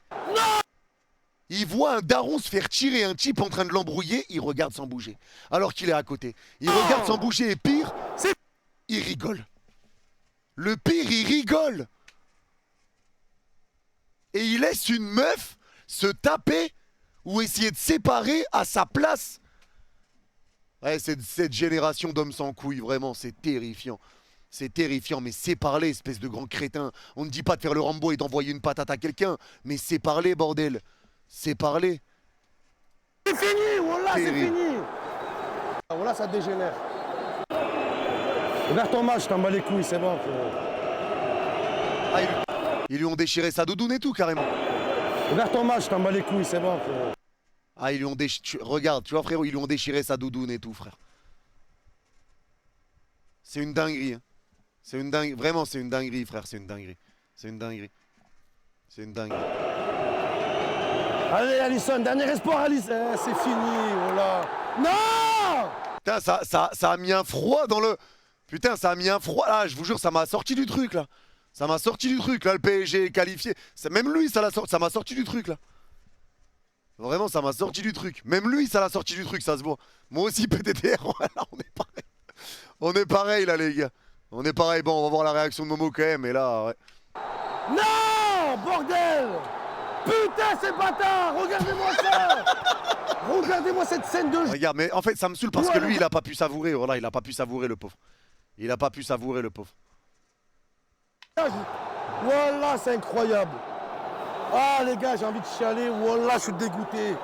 Il voit un daron se faire tirer un type en train de l'embrouiller, il regarde sans bouger. Alors qu'il est à côté. Il regarde sans bouger et pire, il rigole. Le pire, il rigole. Et il laisse une meuf se taper ou essayer de séparer à sa place. Ouais, cette génération d'hommes sans couilles, vraiment, c'est terrifiant. C'est terrifiant, mais c'est parler, espèce de grand crétin. On ne dit pas de faire le Rambo et d'envoyer une patate à quelqu'un, mais c'est parler, bordel. C'est parler. C'est fini, voilà, c'est fini. Voilà, ça dégénère. Regarde ton match, t'en bats les couilles, c'est bon. Ah, ils lui ont déchiré sa doudoune et tout, carrément. Regarde ton match, t'en bats les couilles, c'est bon. Ah, ils lui ont déchiré. Regarde, tu vois, frérot, ils lui ont déchiré sa doudoune et tout, frère. C'est une dinguerie. Hein. C'est une dinguerie. Vraiment, c'est une dinguerie, frère. C'est une dinguerie. C'est une dinguerie. C'est une dinguerie. Allez, Alisson, dernier espoir, Alisson. C'est fini, voilà. Non! Putain, ça a mis un froid dans le... Putain, ça a mis un froid. Là, je vous jure, ça m'a sorti du truc, là. Ça m'a sorti du truc, là, le PSG est qualifié. Même lui, ça m'a sorti du truc, là. Vraiment, ça m'a sorti du truc. Même lui, ça l'a sorti du truc, ça se voit. Moi aussi, PTTR, là, on est pareil. On est pareil, là, les gars. On est pareil. Bon, on va voir la réaction de Momo quand même, et là, ouais. Non! Bordel! Putain, c'est bâtard! Regardez-moi ça! Regardez-moi cette scène de... Regarde, mais en fait, ça me saoule parce que lui, il a pas pu savourer. Voilà, il a pas pu savourer, le pauvre. Il a pas pu savourer, le pauvre. Voilà, c'est incroyable. Ah, les gars, j'ai envie de chialer. Voilà, je suis dégoûté.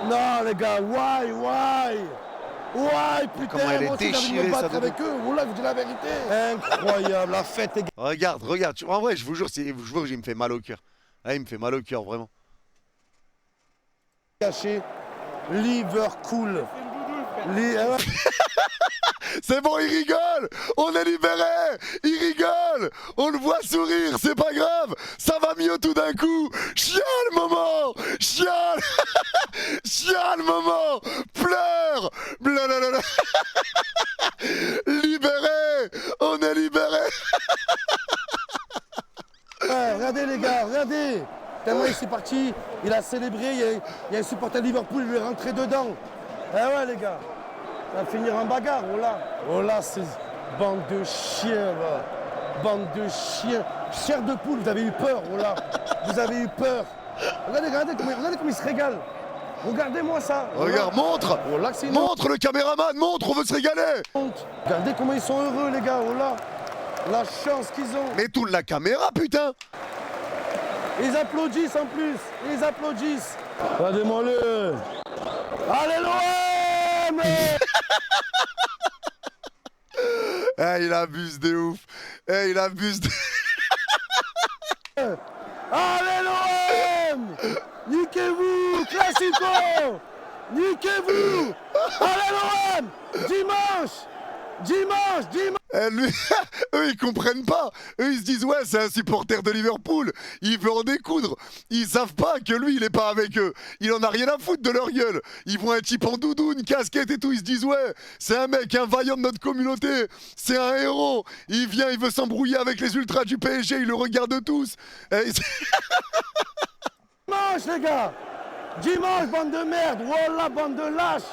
Non, les gars, why? Putain, comment elle est moi aussi, j'ai envie de déchirée, me ça battre avec eux. Voilà, je vous dis la vérité. Incroyable, la fête est Regarde. En vrai, je vous jure, il me fait mal au cœur. Là, il me fait mal au cœur, vraiment. gâchée. Liverpool. C'est bon, il rigole. On est libéré. Il rigole. On le voit sourire, c'est pas grave. Ça va mieux tout d'un coup. Chiale, maman. Chiale. Chiale, maman. Pleure. Blablabla. Libéré. On est libéré. Ouais, regardez les gars, regardez. Tellement il s'est parti, il a célébré, il y a un supporter de Liverpool, il lui est rentré dedans. Eh ouais les gars, ça va finir en bagarre, voilà. Voilà, c'est bande de chiens, va. Bande de chiens. Chair de poule, vous avez eu peur, voilà. Vous avez eu peur. Regardez comment il se régale. Regardez-moi ça. Regarde, montre. Voilà, montre le caméraman, montre, on veut se régaler. Regardez comment ils sont heureux les gars, voilà. La chance qu'ils ont. Mais tourne la caméra, putain. Ils applaudissent en plus, ils applaudissent. Regardez-moi-le. Allez l'OM. Eh, il abuse de ouf. Eh, il abuse de... Allez l'OM. Niquez-vous, Classico. Niquez-vous. Allez l'OM. Dimanche. Eh, lui, eux ils comprennent pas. Eux ils se disent ouais c'est un supporter de Liverpool. Il veut en découdre. Ils savent pas que lui il est pas avec eux. Il en a rien à foutre de leur gueule. Ils voient un type en doudoune, casquette et tout. Ils se disent ouais c'est un mec, un vaillant de notre communauté. C'est un héros. Il vient, il veut s'embrouiller avec les ultras du PSG. Ils le regardent tous. Dimanche les gars. Dimanche bande de merde. Voilà bande de lâches.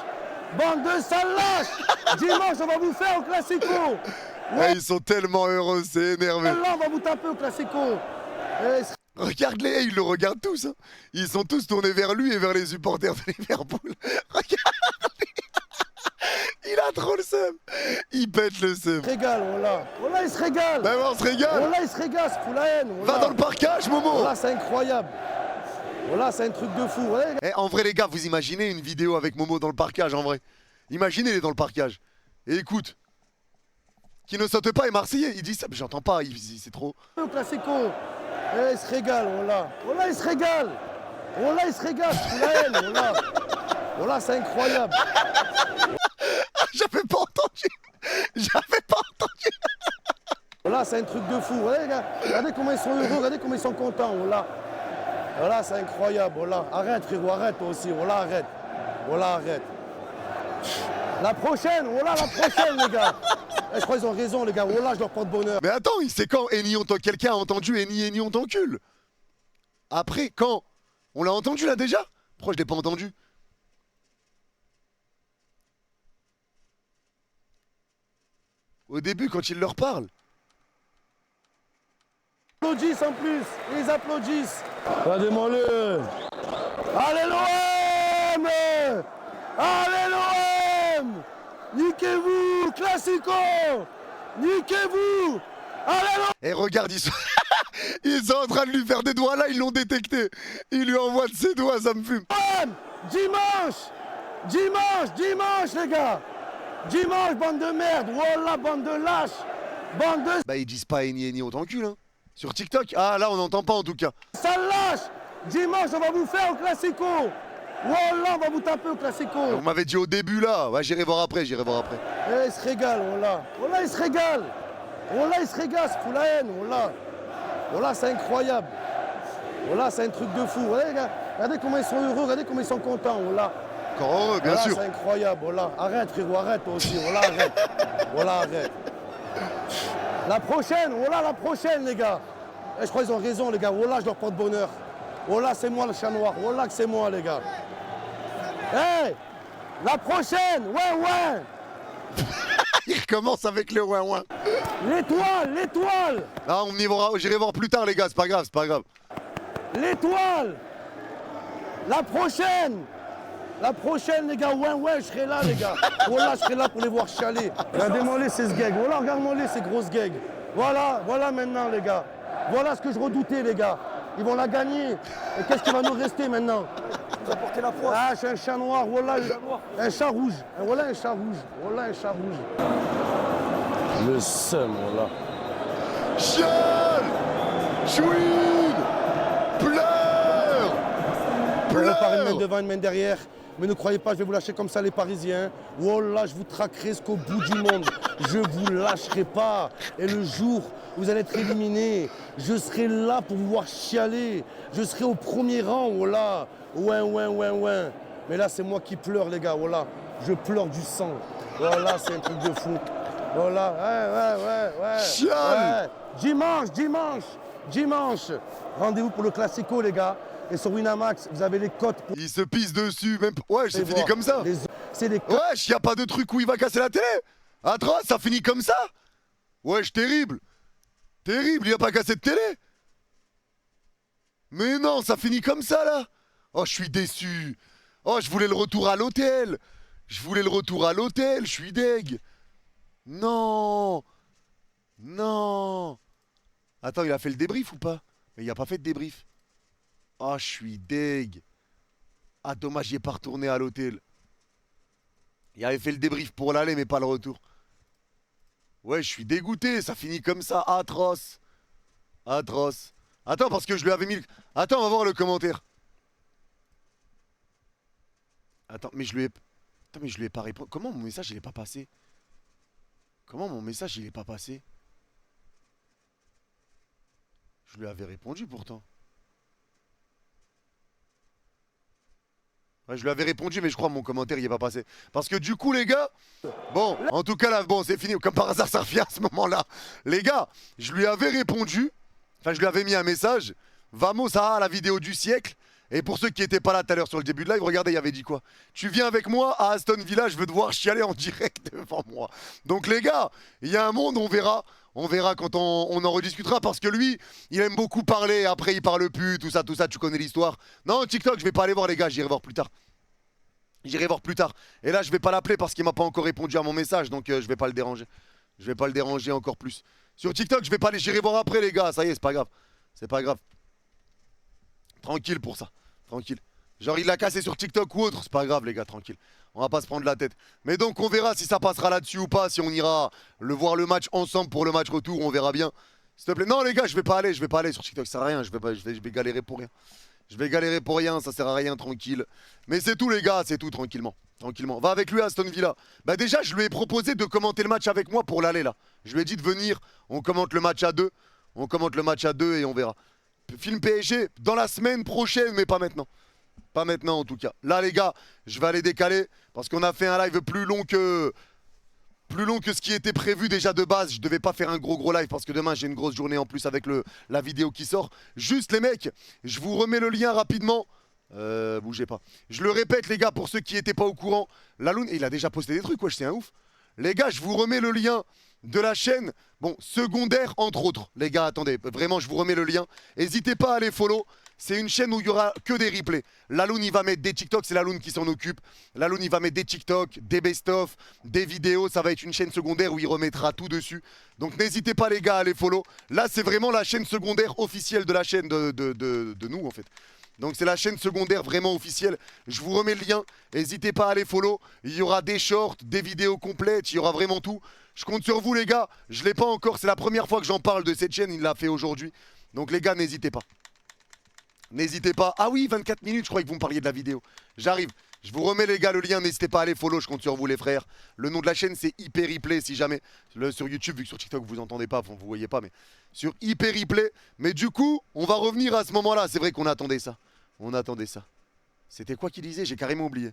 Bande de sales lâches. Dimanche on va vous faire au Classico. Ouais. Ils sont tellement heureux, c'est énervé. Là on va vous taper au Classico. Regarde-les, ils le regardent tous. Hein. Ils sont tous tournés vers lui et vers les supporters de Liverpool. Regarde-les. Il a trop le seum. Il pète le seum. Il se régale, voilà. Voilà, il se régale. Ben ouais, on se régale. Voilà, il se régale, c'est pour la haine. Voilà. Va dans le parcage, Momo. Voilà, c'est incroyable. Voilà, c'est un truc de fou. Voilà, les gars. Eh, en vrai, les gars, vous imaginez une vidéo avec Momo dans le parcage, en vrai. Imaginez-les dans le parcage. Et écoute, qui ne saute pas est Marseillais. Il dit ça, mais j'entends pas, c'est trop. Au Classico. Eh, il se régale, voilà. Voilà, il se régale. Voilà, il se régale, c'est pour la haine. Voilà. Voilà, c'est incroyable. J'avais pas entendu. J'avais pas entendu. Voilà, c'est un truc de fou. Voilà, les gars. Regardez comment ils sont heureux, regardez comment ils sont contents. Voilà. Voilà, c'est incroyable. Voilà. Arrête, frérot, arrête toi aussi. Voilà, arrête. Voilà, arrête. La prochaine, voilà, la prochaine, les gars. Eh, je crois qu'ils ont raison, les gars. Voilà, je leur porte bonheur. Mais attends, c'est quand quelqu'un a entendu Eni on t'encule. Après, quand? On l'a entendu là déjà? Pourquoi je l'ai pas entendu? Au début, quand il leur parle. Ils applaudissent en plus. Ils applaudissent. Regardez-moi-le. Allez l'OM! Allez l'OM! Niquez-vous! Classico! Niquez-vous! Allez l'OM! Et regarde, ils sont en train de lui faire des doigts là, ils l'ont détecté. Il lui envoie de ses doigts, ça me fume. Dimanche! Dimanche! Dimanche, les gars! Dimanche, bande de merde! Wallah, bande de lâches! Bande de... Bah ils disent pas Eni on t'encule, hein. Sur TikTok. Ah là, on n'entend pas en tout cas. Ça lâche! Dimanche, on va vous faire au Classico! Wallah, on va vous taper au Classico! On m'avait dit au début là. Ouais, j'irai voir après, j'irai voir après. Eh, il se régale, Wallah! Wallah, il se régale! Wallah, il se régale, c'est pour la haine, Wallah! Wallah, c'est incroyable! Wallah, c'est un truc de fou! Voilà, les gars, regardez comment ils sont heureux, regardez comment ils sont contents, Wallah! Encore heureux, bien Voilà, sûr. c'est incroyable, voilà. Arrête, frérot, arrête toi aussi, voilà, arrête. Voilà, arrête. La prochaine, voilà la prochaine, les gars. Eh, je crois qu'ils ont raison, les gars. Voilà, je leur porte bonheur. Voilà, c'est moi le chat noir. Voilà que c'est moi, les gars. Hey, la prochaine, ouais. Il recommence avec le ouin ouin. L'étoile, l'étoile, Ah, j'irai voir plus tard les gars, c'est pas grave, c'est pas grave. l'étoile. La prochaine, les gars, ouais, je serai là, les gars. Voilà, je serai là pour les voir chialer. Regardez-moi les ces gags. Voilà, regarde-moi les ces grosses gags. Voilà maintenant, les gars. Voilà ce que je redoutais, les gars. Ils vont la gagner. Et qu'est-ce qui va nous rester maintenant? Vous apportez la foi. Ah, je suis un chat noir, voilà, un chat rouge. Voilà un chat rouge. Voilà un chat rouge. Le seum, voilà. Chiale, chouine, pleure, On repart une main pleure. devant, une main derrière. Mais ne croyez pas, je vais vous lâcher comme ça, les Parisiens. Wallah, je vous traquerai jusqu'au bout du monde. Je vous lâcherai pas. Et le jour où vous allez être éliminés, je serai là pour vous voir chialer. Je serai au premier rang, wallah. Ouais. Mais là, c'est moi qui pleure, les gars, wallah. Je pleure du sang. Voilà, c'est un truc de fou. Voilà, ouais. Chiale. Ouais. Dimanche. Rendez-vous pour le Classico, les gars. Et sur Winamax, vous avez les cotes pour... Il se pisse dessus, même. Ouais, c'est fini voir. comme ça. C'est des cotes. Wesh, y a pas de truc où il va casser la télé. Atroce, ça finit comme ça. Wesh, terrible. Terrible, il a pas cassé de télé. Mais non, ça finit comme ça là. Oh, je suis déçu. Oh, je voulais le retour à l'hôtel. Je suis deg. Non. Attends, il a fait le débrief ou pas? Mais il a pas fait de débrief. Oh, je suis deg. Ah, dommage, il est pas retourné à l'hôtel. Il avait fait le débrief pour l'aller, mais pas le retour. Ouais, je suis dégoûté, ça finit comme ça, atroce. Attends, parce que je lui avais mis... Attends, on va voir le commentaire. Attends, mais je lui ai pas répondu. Comment mon message, il est pas passé? Je lui avais répondu pourtant. Ouais, je lui avais répondu, mais je crois que mon commentaire il est pas passé. Parce que du coup, les gars, bon, en tout cas là, bon, c'est fini. Comme par hasard, ça revient à ce moment-là. Les gars, je lui avais répondu, enfin, je lui avais mis un message. Vamos à la vidéo du siècle. Et pour ceux qui n'étaient pas là tout à l'heure sur le début de live, regardez, il avait dit quoi? Tu viens avec moi à Aston Villa, je veux te voir chialer en direct devant moi. Donc les gars, il y a un monde, on verra. On verra quand on en rediscutera parce que lui, il aime beaucoup parler. Après, il parle plus, tout ça, tu connais l'histoire. Non, TikTok, je vais pas aller voir les gars, j'irai voir plus tard. J'irai voir plus tard. Et là, je vais pas l'appeler parce qu'il m'a pas encore répondu à mon message, donc je vais pas le déranger. Je vais pas le déranger encore plus. Sur TikTok, je vais pas aller. J'irai voir après, les gars. Ça y est, c'est pas grave. C'est pas grave. Tranquille pour ça. Tranquille. Genre, il l'a cassé sur TikTok ou autre. C'est pas grave, les gars. Tranquille. On va pas se prendre la tête. Mais donc, on verra si ça passera là-dessus ou pas. Si on ira voir le match ensemble pour le match retour. On verra bien. S'il te plaît. Non, les gars, je vais pas aller. Je vais pas aller sur TikTok. Ça sert à rien. Je vais galérer pour rien. Je vais galérer pour rien, ça sert à rien, tranquille. Mais c'est tout les gars, c'est tout, tranquillement. Tranquillement. Va avec lui à Aston Villa. Bah déjà, je lui ai proposé de commenter le match avec moi pour l'aller là. Je lui ai dit de venir, on commente le match à deux. On commente le match à deux et on verra. Film PSG dans la semaine prochaine, mais pas maintenant. Pas maintenant en tout cas. Là les gars, je vais aller décaler parce qu'on a fait un live plus long que ce qui était prévu déjà de base. Je devais pas faire un gros live parce que demain j'ai une grosse journée en plus avec la vidéo qui sort. Juste les mecs, je vous remets le lien rapidement. Bougez pas. Je le répète les gars pour ceux qui étaient pas au courant. Laloun, il a déjà posté des trucs, wesh, c'est un ouf. Les gars, je vous remets le lien de la chaîne. Bon, secondaire entre autres. Les gars, attendez, vraiment, je vous remets le lien. N'hésitez pas à aller follow. C'est une chaîne où il y aura que des replays. Laloun, il va mettre des TikTok, c'est Laloun qui s'en occupe. Laloun, il va mettre des TikTok, des best-of, des vidéos. Ça va être une chaîne secondaire où il remettra tout dessus. Donc n'hésitez pas les gars à aller follow. Là, c'est vraiment la chaîne secondaire officielle de la chaîne de nous en fait. Donc c'est la chaîne secondaire vraiment officielle. Je vous remets le lien. N'hésitez pas à aller follow. Il y aura des shorts, des vidéos complètes. Il y aura vraiment tout. Je compte sur vous les gars. Je ne l'ai pas encore. C'est la première fois que j'en parle de cette chaîne. Il l'a fait aujourd'hui. Donc les gars, n'hésitez pas. N'hésitez pas. Ah oui, 24 minutes, je croyais que vous me parliez de la vidéo. J'arrive. Je vous remets les gars le lien. N'hésitez pas à aller follow. Je compte sur vous les frères. Le nom de la chaîne c'est Hyper Replay si jamais. Sur YouTube, vu que sur TikTok vous entendez pas, vous voyez pas, mais sur Hyper Replay. Mais du coup, on va revenir à ce moment-là. C'est vrai qu'on attendait ça. On attendait ça. C'était quoi qu'il disait? J'ai carrément oublié.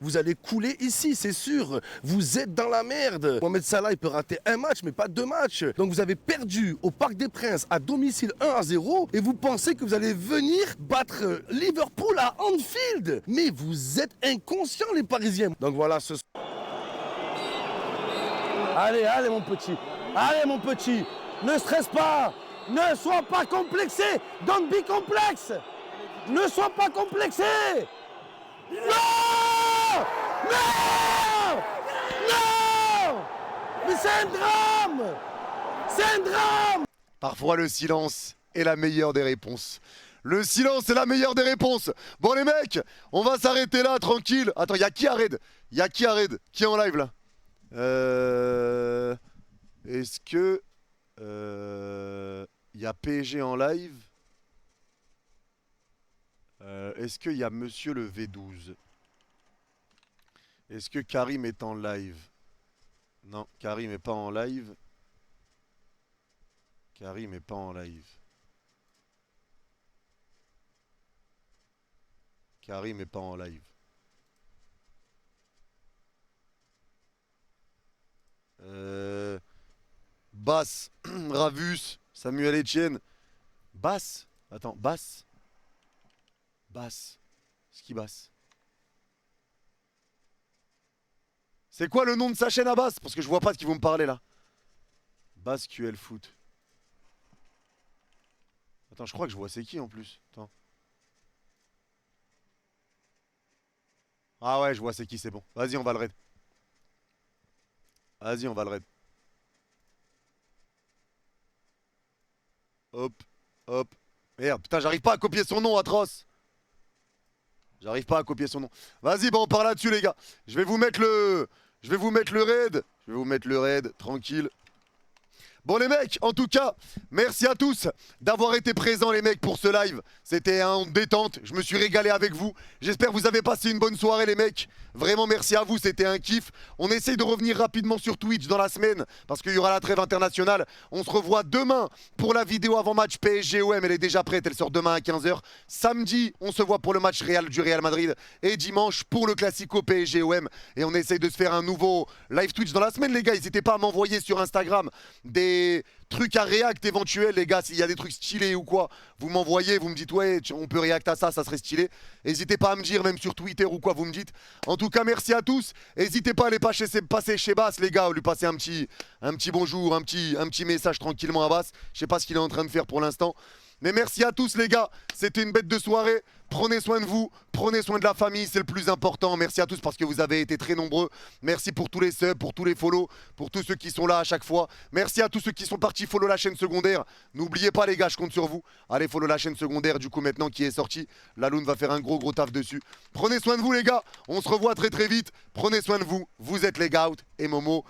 Vous allez couler ici, c'est sûr. Vous êtes dans la merde. Mohamed Salah, il peut rater un match, mais pas deux matchs. Donc vous avez perdu au Parc des Princes à domicile 1-0 et vous pensez que vous allez venir battre Liverpool à Anfield. Mais vous êtes inconscients, les Parisiens. Donc voilà ce... Allez, allez mon petit. Allez mon petit. Ne stresse pas. Ne sois pas complexé. Don't be complexe. Ne sois pas complexé. Non! Non! Non! Mais c'est un drame! C'est un drame! Parfois le silence est la meilleure des réponses. Le silence est la meilleure des réponses. Bon les mecs, on va s'arrêter là tranquille. Attends, il y a qui à raid? Il y a qui à raid? Qui est en live là? Est-ce que il y a PSG en live? Est-ce qu'il y a Monsieur le V12? Est-ce que Karim est en live? Non, Karim est pas en live. Karim est pas en live. Karim est pas en live. Bass, Ravus, Samuel Etienne. Bass? Attends, Bass? Bass. Ski Bass. C'est quoi le nom de sa chaîne à Bass? Parce que je vois pas de qui vous me parlez là. Bass QL Foot. Attends, je crois que je vois c'est qui en plus. Attends. Ah ouais, je vois c'est qui, c'est bon. Vas-y, on va le raid. Vas-y, on va le raid. Hop, hop. Merde, putain, j'arrive pas à copier son nom, atroce. J'arrive pas à copier son nom. Vas-y, bah on part là-dessus, les gars. Je vais vous mettre le raid. Je vais vous mettre le raid, tranquille. Bon les mecs, en tout cas, merci à tous d'avoir été présents les mecs pour ce live. C'était un détente, je me suis régalé avec vous. J'espère que vous avez passé une bonne soirée les mecs. Vraiment merci à vous, c'était un kiff. On essaye de revenir rapidement sur Twitch dans la semaine parce qu'il y aura la trêve internationale. On se revoit demain pour la vidéo avant match PSG-OM, elle est déjà prête, elle sort demain à 15 h. Samedi, on se voit pour le match du Real Madrid et dimanche pour le Classico PSG-OM. Et on essaye de se faire un nouveau live Twitch dans la semaine les gars. N'hésitez pas à m'envoyer sur Instagram des trucs à react éventuels les gars, s'il y a des trucs stylés ou quoi, vous m'envoyez, vous me dites ouais on peut react à ça, ça serait stylé. N'hésitez pas à me dire même sur Twitter ou quoi vous me dites. En tout cas merci à tous, n'hésitez pas à aller passer chez Bass les gars, lui passer un petit bonjour, un petit message tranquillement à Bass. Je sais pas ce qu'il est en train de faire pour l'instant. Mais merci à tous les gars, c'était une bête de soirée. Prenez soin de vous, prenez soin de la famille, c'est le plus important. Merci à tous parce que vous avez été très nombreux. Merci pour tous les subs, pour tous les follow, pour tous ceux qui sont là à chaque fois. Merci à tous ceux qui sont partis follow la chaîne secondaire. N'oubliez pas les gars, je compte sur vous. Allez follow la chaîne secondaire du coup maintenant qui est sortie. Laloun va faire un gros taf dessus. Prenez soin de vous les gars, on se revoit très vite. Prenez soin de vous, vous êtes les gars et Momo.